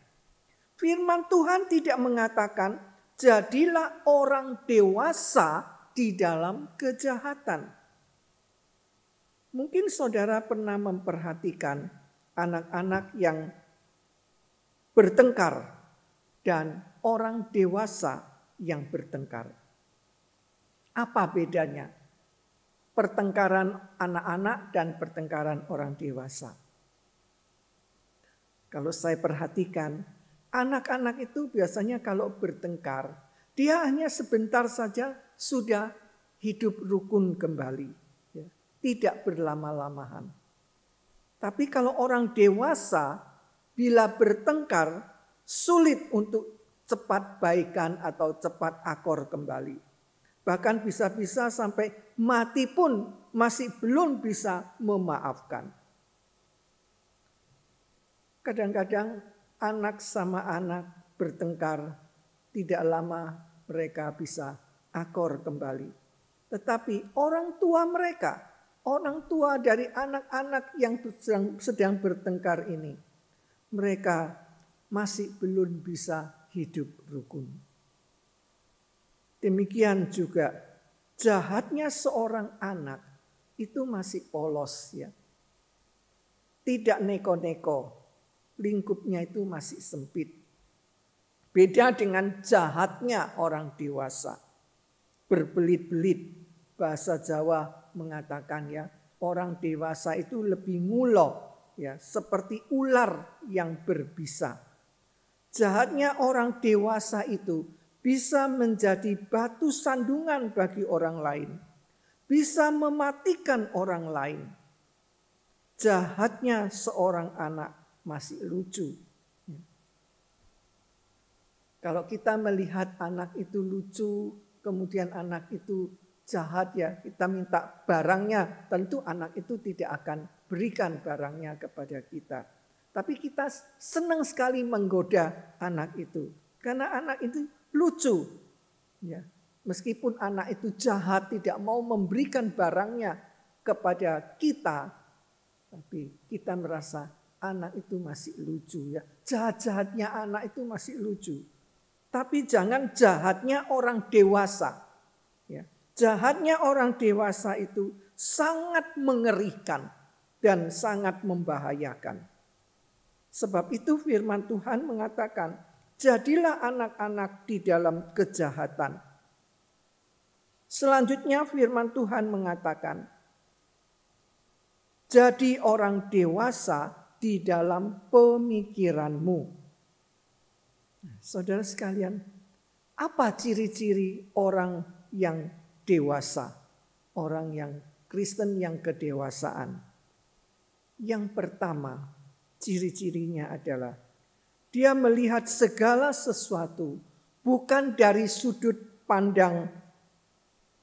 Firman Tuhan tidak mengatakan, jadilah orang dewasa di dalam kejahatan. Mungkin saudara pernah memperhatikan anak-anak yang bertengkar dan orang dewasa yang bertengkar. Apa bedanya? Pertengkaran anak-anak dan pertengkaran orang dewasa. Kalau saya perhatikan, anak-anak itu biasanya kalau bertengkar, dia hanya sebentar saja sudah hidup rukun kembali. Tidak berlama-lamahan. Tapi kalau orang dewasa bila bertengkar sulit untuk cepat baikan atau cepat akor kembali. Bahkan bisa-bisa sampai mati pun masih belum bisa memaafkan. Kadang-kadang anak sama anak bertengkar, tidak lama mereka bisa akor kembali. Tetapi orang tua mereka, orang tua dari anak-anak yang sedang bertengkar ini, mereka masih belum bisa hidup rukun. Demikian juga jahatnya seorang anak itu masih polos ya. Tidak neko-neko, lingkupnya itu masih sempit. Beda dengan jahatnya orang dewasa. Berbelit-belit, bahasa Jawa mengatakan ya, orang dewasa itu lebih ngulo ya, seperti ular yang berbisa. Jahatnya orang dewasa itu bisa menjadi batu sandungan bagi orang lain, bisa mematikan orang lain. Jahatnya seorang anak masih lucu. Kalau kita melihat anak itu lucu, kemudian anak itu jahat ya, kita minta barangnya, tentu anak itu tidak akan berikan barangnya kepada kita. Tapi kita senang sekali menggoda anak itu, karena anak itu lucu. Ya, meskipun anak itu jahat, tidak mau memberikan barangnya kepada kita, tapi kita merasa anak itu masih lucu ya. Jahat-jahatnya anak itu masih lucu. Tapi jangan jahatnya orang dewasa. Ya. Jahatnya orang dewasa itu sangat mengerikan dan sangat membahayakan. Sebab itu firman Tuhan mengatakan, jadilah anak-anak di dalam kejahatan. Selanjutnya firman Tuhan mengatakan, jadi orang dewasa di dalam pemikiranmu. Saudara sekalian, apa ciri-ciri orang yang dewasa, orang yang Kristen yang kedewasaan? Yang pertama, ciri-cirinya adalah dia melihat segala sesuatu bukan dari sudut pandang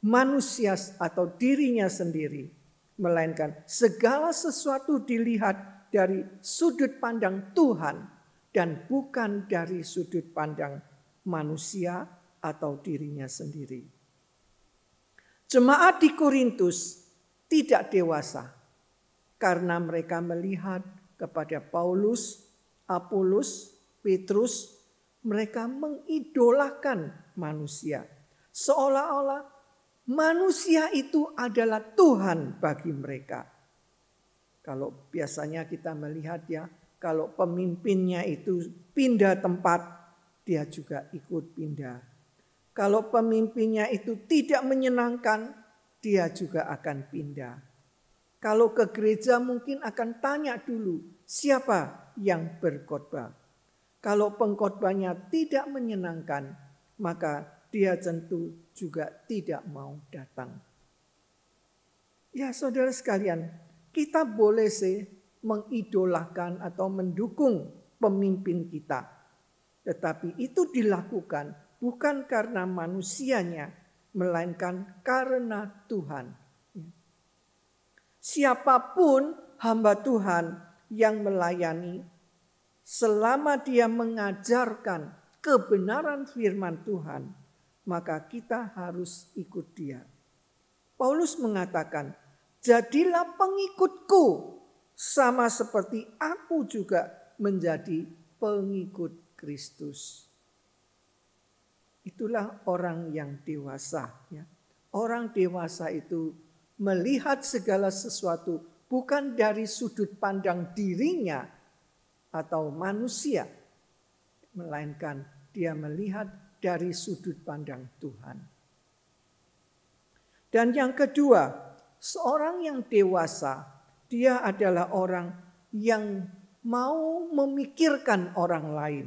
manusia atau dirinya sendiri, melainkan segala sesuatu dilihat dari sudut pandang Tuhan dan bukan dari sudut pandang manusia atau dirinya sendiri. Jemaat di Korintus tidak dewasa karena mereka melihat kepada Paulus, Apolos, Petrus, mereka mengidolakan manusia. Seolah-olah manusia itu adalah Tuhan bagi mereka. Kalau biasanya kita melihat ya, kalau pemimpinnya itu pindah tempat, dia juga ikut pindah. Kalau pemimpinnya itu tidak menyenangkan, dia juga akan pindah. Kalau ke gereja mungkin akan tanya dulu, siapa yang berkhotbah. Kalau pengkhotbahnya tidak menyenangkan, maka dia tentu juga tidak mau datang. Ya saudara sekalian, kita boleh sih mengidolakan atau mendukung pemimpin kita. Tetapi itu dilakukan bukan karena manusianya, melainkan karena Tuhan. Siapapun hamba Tuhan yang melayani, selama dia mengajarkan kebenaran firman Tuhan, maka kita harus ikut dia. Paulus mengatakan, jadilah pengikutku sama seperti aku juga menjadi pengikut Kristus. Itulah orang yang dewasa. Ya. Orang dewasa itu melihat segala sesuatu bukan dari sudut pandang dirinya atau manusia, melainkan dia melihat dari sudut pandang Tuhan. Dan yang kedua, seorang yang dewasa, dia adalah orang yang mau memikirkan orang lain.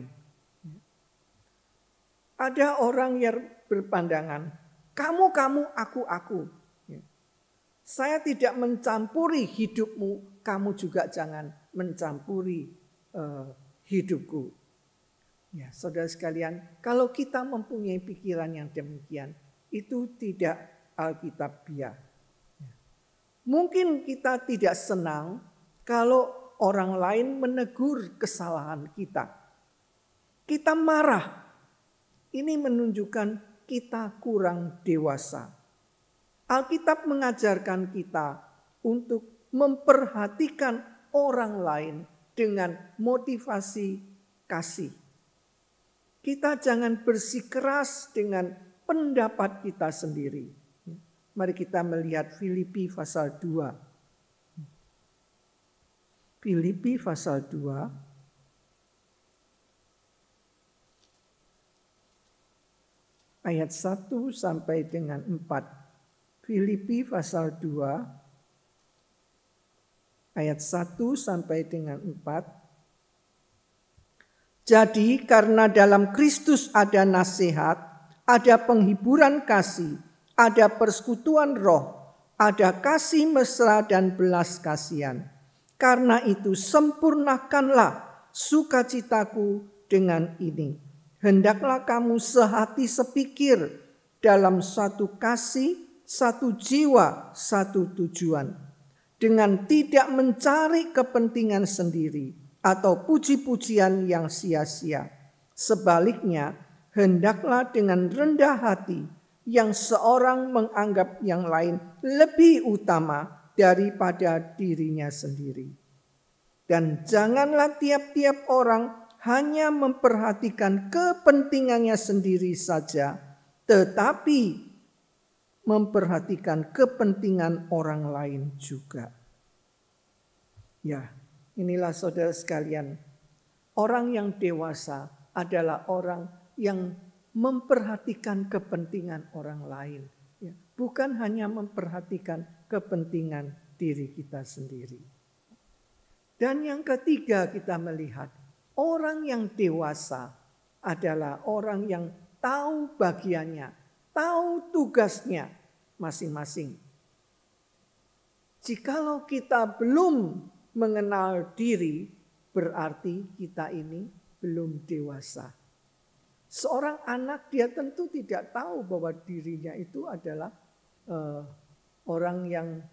Ada orang yang berpandangan, kamu, aku. Saya tidak mencampuri hidupmu, kamu juga jangan mencampuri hidupku. Ya, saudara sekalian, kalau kita mempunyai pikiran yang demikian, itu tidak alkitabiah. Mungkin kita tidak senang kalau orang lain menegur kesalahan kita. Kita marah. Ini menunjukkan kita kurang dewasa. Alkitab mengajarkan kita untuk memperhatikan orang lain dengan motivasi kasih. Kita jangan bersikeras dengan pendapat kita sendiri. Mari kita melihat Filipi pasal 2. Filipi pasal 2. Ayat 1 sampai dengan 4. Filipi pasal 2 ayat 1 sampai dengan 4. Jadi karena dalam Kristus ada nasihat, ada penghiburan kasih, ada persekutuan roh, ada kasih mesra dan belas kasihan. Karena itu sempurnakanlah sukacitaku dengan ini. Hendaklah kamu sehati sepikir dalam satu kasih, satu jiwa, satu tujuan. Dengan tidak mencari kepentingan sendiri atau puji-pujian yang sia-sia. Sebaliknya, hendaklah dengan rendah hati yang seorang menganggap yang lain lebih utama daripada dirinya sendiri. Dan janganlah tiap-tiap orang hanya memperhatikan kepentingannya sendiri saja, tetapi memperhatikan kepentingan orang lain juga. Ya, inilah saudara sekalian, orang yang dewasa adalah orang yang memperhatikan kepentingan orang lain. Ya, bukan hanya memperhatikan kepentingan diri kita sendiri. Dan yang ketiga kita melihat, orang yang dewasa adalah orang yang tahu bagiannya, tahu tugasnya masing-masing. Jikalau kita belum mengenal diri, berarti kita ini belum dewasa. Seorang anak dia tentu tidak tahu bahwa dirinya itu adalah orang yang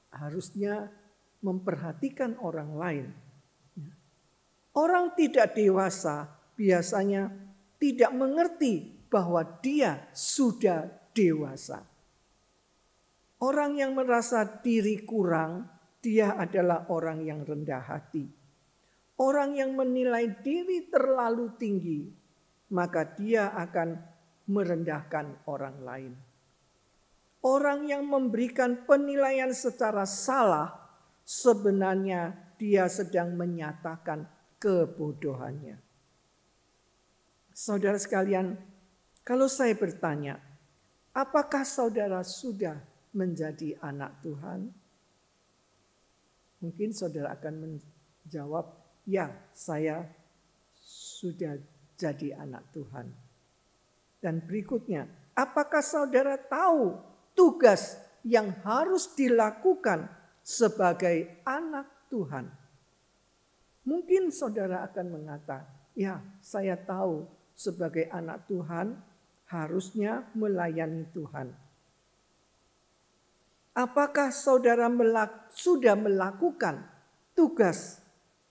harusnya memperhatikan orang lain. Orang tidak dewasa biasanya tidak mengerti bahwa dia sudah dewasa. Orang yang merasa diri kurang, dia adalah orang yang rendah hati. Orang yang menilai diri terlalu tinggi, maka dia akan merendahkan orang lain. Orang yang memberikan penilaian secara salah, sebenarnya dia sedang menyatakan kebodohannya. Saudara sekalian, Kalau saya bertanya, apakah saudara sudah menjadi anak Tuhan? Mungkin saudara akan menjawab, ya, saya sudah jadi anak Tuhan. Dan berikutnya, apakah saudara tahu tugas yang harus dilakukan sebagai anak Tuhan? Mungkin saudara akan mengatakan, ya, saya tahu sebagai anak Tuhan harusnya melayani Tuhan. Apakah saudara sudah melakukan tugas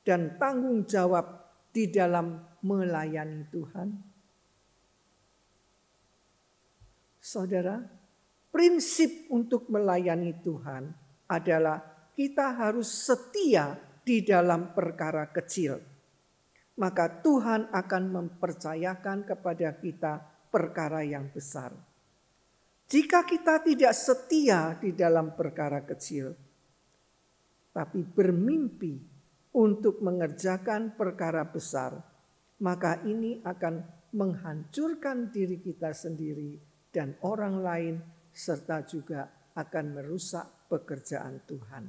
dan tanggung jawab di dalam melayani Tuhan? Saudara, prinsip untuk melayani Tuhan adalah kita harus setia di dalam perkara kecil. Maka Tuhan akan mempercayakan kepada kita perkara yang besar. Jika kita tidak setia di dalam perkara kecil, tapi bermimpi untuk mengerjakan perkara besar, maka ini akan menghancurkan diri kita sendiri dan orang lain, serta juga akan merusak pekerjaan Tuhan.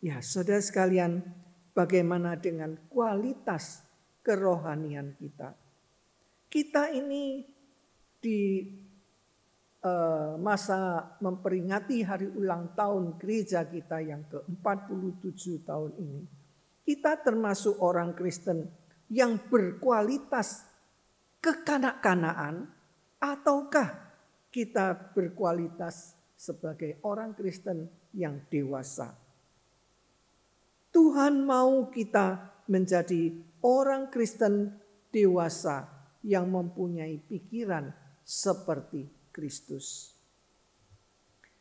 Ya, saudara sekalian, bagaimana dengan kualitas kerohanian kita? Kita ini di masa memperingati hari ulang tahun gereja kita yang ke-47 tahun ini, kita termasuk orang Kristen yang berkualitas kekanak-kanaan, ataukah kita berkualitas sebagai orang Kristen yang dewasa? Tuhan mau kita menjadi orang Kristen dewasa yang mempunyai pikiran seperti Kristus.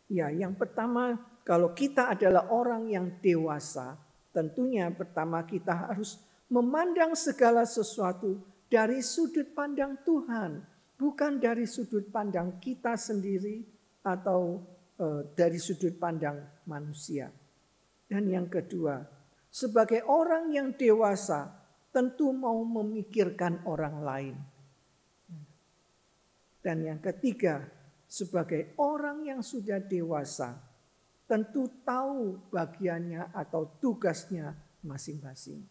Ya, yang pertama, kalau kita adalah orang yang dewasa, tentunya pertama kita harus memandang segala sesuatu dari sudut pandang Tuhan, bukan dari sudut pandang kita sendiri atau dari sudut pandang manusia. Dan yang kedua, sebagai orang yang dewasa, tentu mau memikirkan orang lain. Dan yang ketiga, sebagai orang yang sudah dewasa, tentu tahu bagiannya atau tugasnya masing-masing.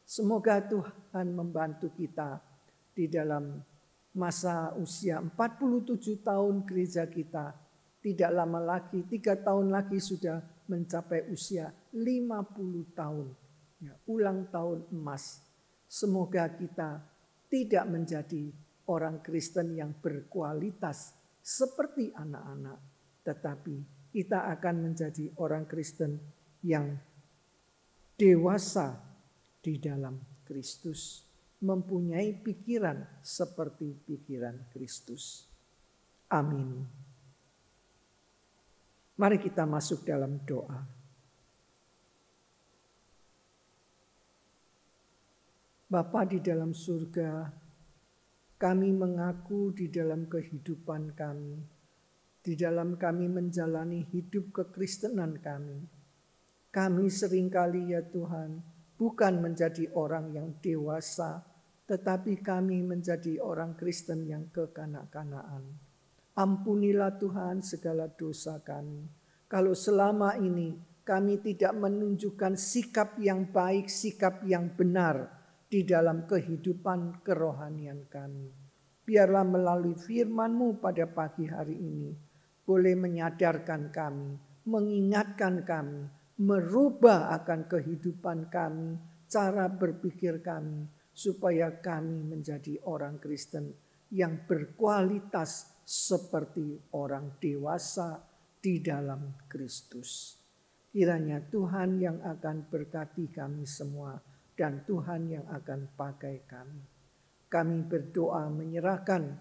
Semoga Tuhan membantu kita di dalam masa usia 47 tahun gereja kita. Tidak lama lagi, 3 tahun lagi sudah mencapai usia 50 tahun. Ya, ulang tahun emas. Semoga kita tidak menjadi orang Kristen yang berkualitas seperti anak-anak, tetapi kita akan menjadi orang Kristen yang dewasa di dalam Kristus, mempunyai pikiran seperti pikiran Kristus. Amin. Mari kita masuk dalam doa. Bapa di dalam surga, kami mengaku di dalam kehidupan kami, di dalam kami menjalani hidup kekristenan kami seringkali ya Tuhan, bukan menjadi orang yang dewasa, tetapi kami menjadi orang Kristen yang kekanak-kanaan. Ampunilah Tuhan segala dosa kami. Kalau selama ini kami tidak menunjukkan sikap yang baik, sikap yang benar di dalam kehidupan kerohanian kami. Biarlah melalui firman-Mu pada pagi hari ini boleh menyadarkan kami, mengingatkan kami, merubah akan kehidupan kami, cara berpikir kami, supaya kami menjadi orang Kristen yang berkualitas seperti orang dewasa di dalam Kristus. Kiranya Tuhan yang akan berkati kami semua, dan Tuhan yang akan pakai kami. Kami berdoa menyerahkan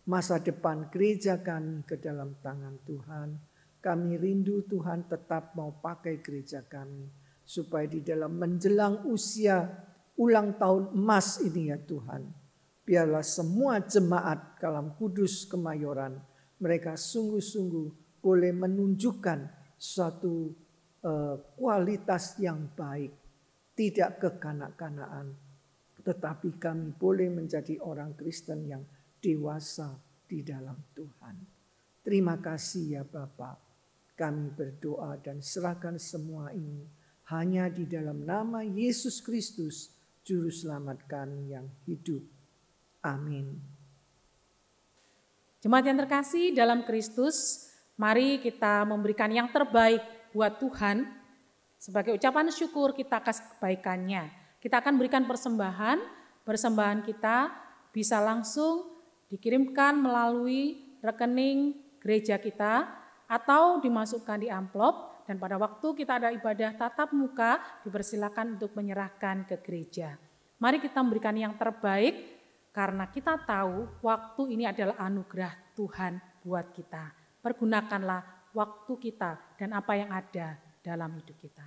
masa depan gereja kami ke dalam tangan Tuhan. Kami rindu Tuhan tetap mau pakai gereja kami, supaya di dalam menjelang usia ulang tahun emas ini ya Tuhan, biarlah semua jemaat Kalam Kudus Kemayoran, mereka sungguh-sungguh boleh menunjukkan suatu kualitas yang baik, tidak kekanak-kanaan, tetapi kami boleh menjadi orang Kristen yang dewasa di dalam Tuhan. Terima kasih ya Bapa. Kami berdoa dan serahkan semua ini hanya di dalam nama Yesus Kristus, Juru Selamat kami yang hidup. Amin. Jemaat yang terkasih dalam Kristus, mari kita memberikan yang terbaik buat Tuhan. Sebagai ucapan syukur kita atas kebaikannya. Kita akan berikan persembahan kita bisa langsung dikirimkan melalui rekening gereja kita atau dimasukkan di amplop, dan pada waktu kita ada ibadah tatap muka dipersilakan untuk menyerahkan ke gereja. Mari kita memberikan yang terbaik karena kita tahu waktu ini adalah anugerah Tuhan buat kita. Pergunakanlah waktu kita dan apa yang ada dalam hidup kita.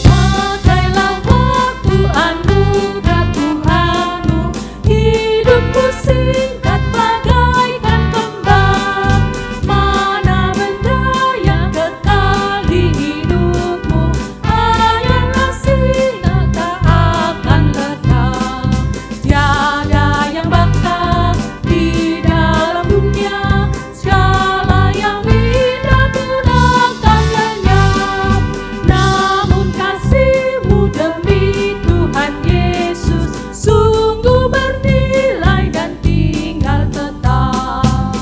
Pakailah waktu anugerah Tuhanmu, hidupku singkat bagaikan kembang. Mana benda yang kekal di hidupmu, hanyalah sinar tak akan lenyap. Tiada yang bakal di dalam dunia, segala yang indah pun akan lenyap. Namun kasih-Mu demi Tuhan Yesus sungguh bernilai dan tinggal tetap.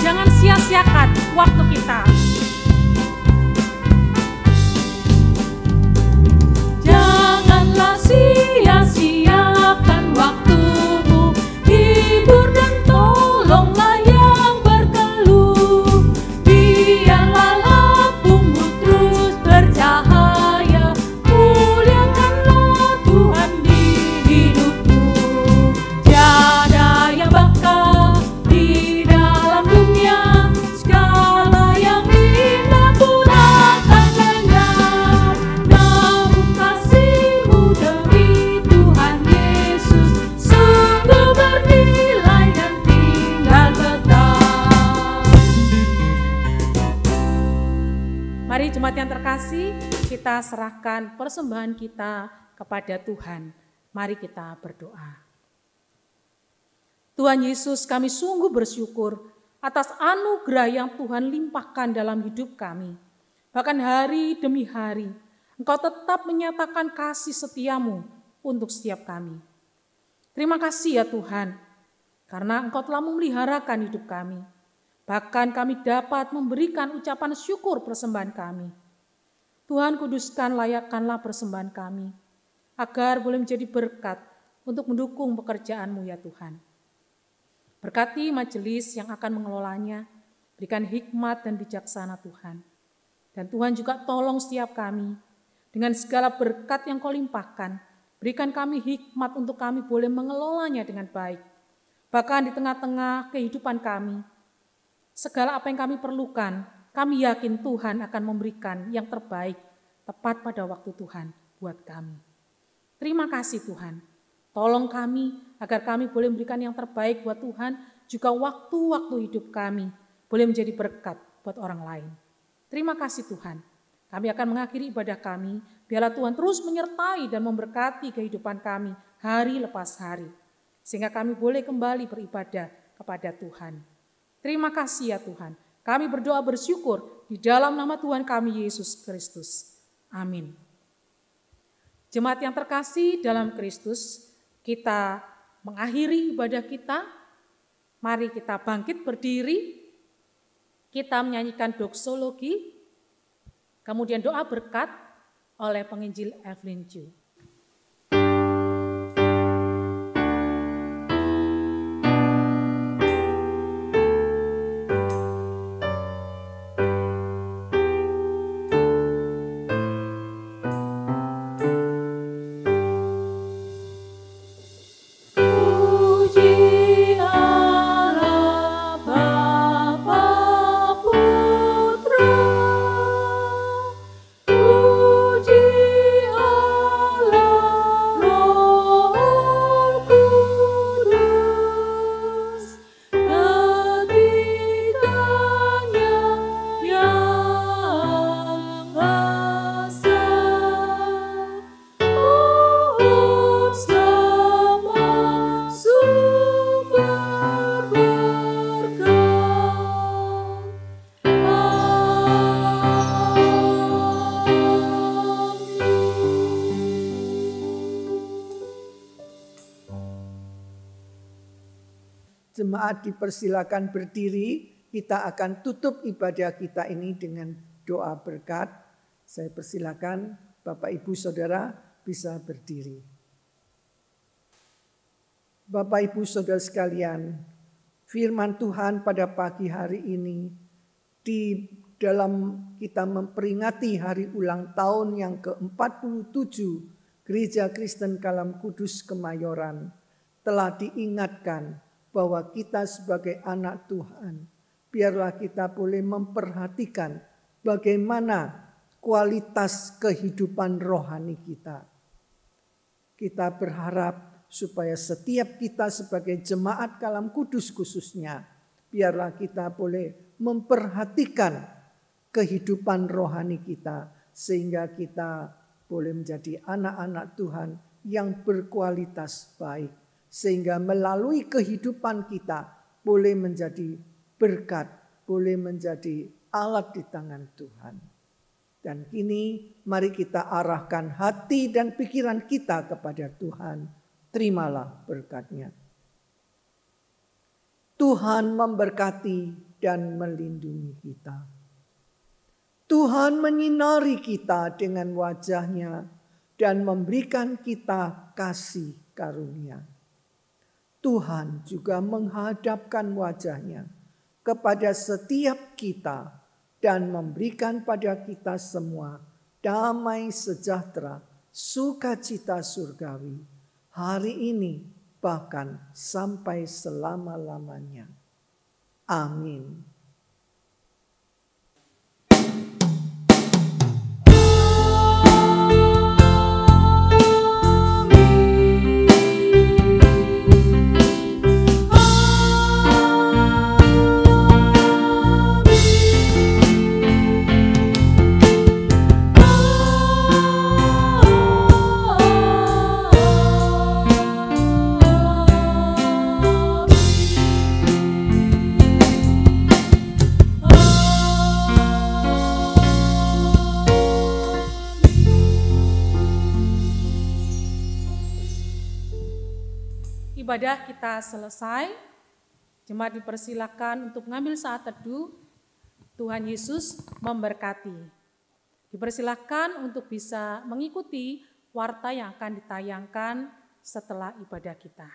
Jangan sia-siakan waktu kita. Janganlah sia-siakan waktumu, hibur dan tolonglah yang berkeluh. Biarlah lampumu terus bercahaya, muliakanlah Tuhan di hidupmu. Tiada yang bakal di dalam dunia, segala yang indah pun akan lenyap. Namun kasih-Mu demi Tuhan Yesus sungguh bernilai dan tinggal tetap. Mari jemaat yang terkasih, kita serahkan persembahan kita kepada Tuhan. Mari kita berdoa. Tuhan Yesus, kami sungguh bersyukur atas anugerah yang Tuhan limpahkan dalam hidup kami. Bahkan hari demi hari, Engkau tetap menyatakan kasih setia-Mu untuk setiap kami. Terima kasih ya Tuhan, karena Engkau telah memeliharakan hidup kami. Bahkan kami dapat memberikan ucapan syukur persembahan kami. Tuhan, kuduskan, layakkanlah persembahan kami, agar boleh menjadi berkat untuk mendukung pekerjaan-Mu ya Tuhan. Berkati majelis yang akan mengelolanya, berikan hikmat dan bijaksana Tuhan. Dan Tuhan juga tolong setiap kami, dengan segala berkat yang Kau limpahkan, berikan kami hikmat untuk kami boleh mengelolanya dengan baik. Bahkan di tengah-tengah kehidupan kami, segala apa yang kami perlukan, kami yakin Tuhan akan memberikan yang terbaik tepat pada waktu Tuhan buat kami. Terima kasih Tuhan. Tolong kami agar kami boleh memberikan yang terbaik buat Tuhan, juga waktu-waktu hidup kami boleh menjadi berkat buat orang lain. Terima kasih Tuhan. Kami akan mengakhiri ibadah kami, biarlah Tuhan terus menyertai dan memberkati kehidupan kami hari lepas hari, sehingga kami boleh kembali beribadah kepada Tuhan. Terima kasih ya Tuhan. Kami berdoa bersyukur di dalam nama Tuhan kami Yesus Kristus. Amin. Jemaat yang terkasih dalam Kristus, kita mengakhiri ibadah kita. Mari kita bangkit berdiri. Kita menyanyikan doksologi, kemudian doa berkat oleh penginjil Evelyn Chu. Puji Allah jemaat dipersilakan berdiri. Kita akan tutup ibadah kita ini dengan doa berkat. Saya persilakan Bapak Ibu Saudara bisa berdiri. Bapak Ibu Saudara sekalian, firman Tuhan pada pagi hari ini di dalam kita memperingati hari ulang tahun yang ke-47 Gereja Kristen Kalam Kudus Kemayoran telah diingatkan bahwa kita sebagai anak Tuhan, biarlah kita boleh memperhatikan bagaimana kualitas kehidupan rohani kita. Kita berharap supaya setiap kita sebagai jemaat Kalam Kudus khususnya, biarlah kita boleh memperhatikan kehidupan rohani kita, sehingga kita boleh menjadi anak-anak Tuhan yang berkualitas baik, sehingga melalui kehidupan kita boleh menjadi berkat, boleh menjadi alat di tangan Tuhan. Dan kini mari kita arahkan hati dan pikiran kita kepada Tuhan. Terimalah berkat-Nya. Tuhan memberkati dan melindungi kita. Tuhan menyinari kita dengan wajah-Nya dan memberikan kita kasih karunia. Tuhan juga menghadapkan wajah-Nya kepada setiap kita dan memberikan pada kita semua damai sejahtera, sukacita surgawi, hari ini bahkan sampai selama-lamanya. Amin. Ibadah kita selesai, jemaat dipersilakan untuk mengambil saat teduh. Tuhan Yesus memberkati. Dipersilakan untuk bisa mengikuti warta yang akan ditayangkan setelah ibadah kita.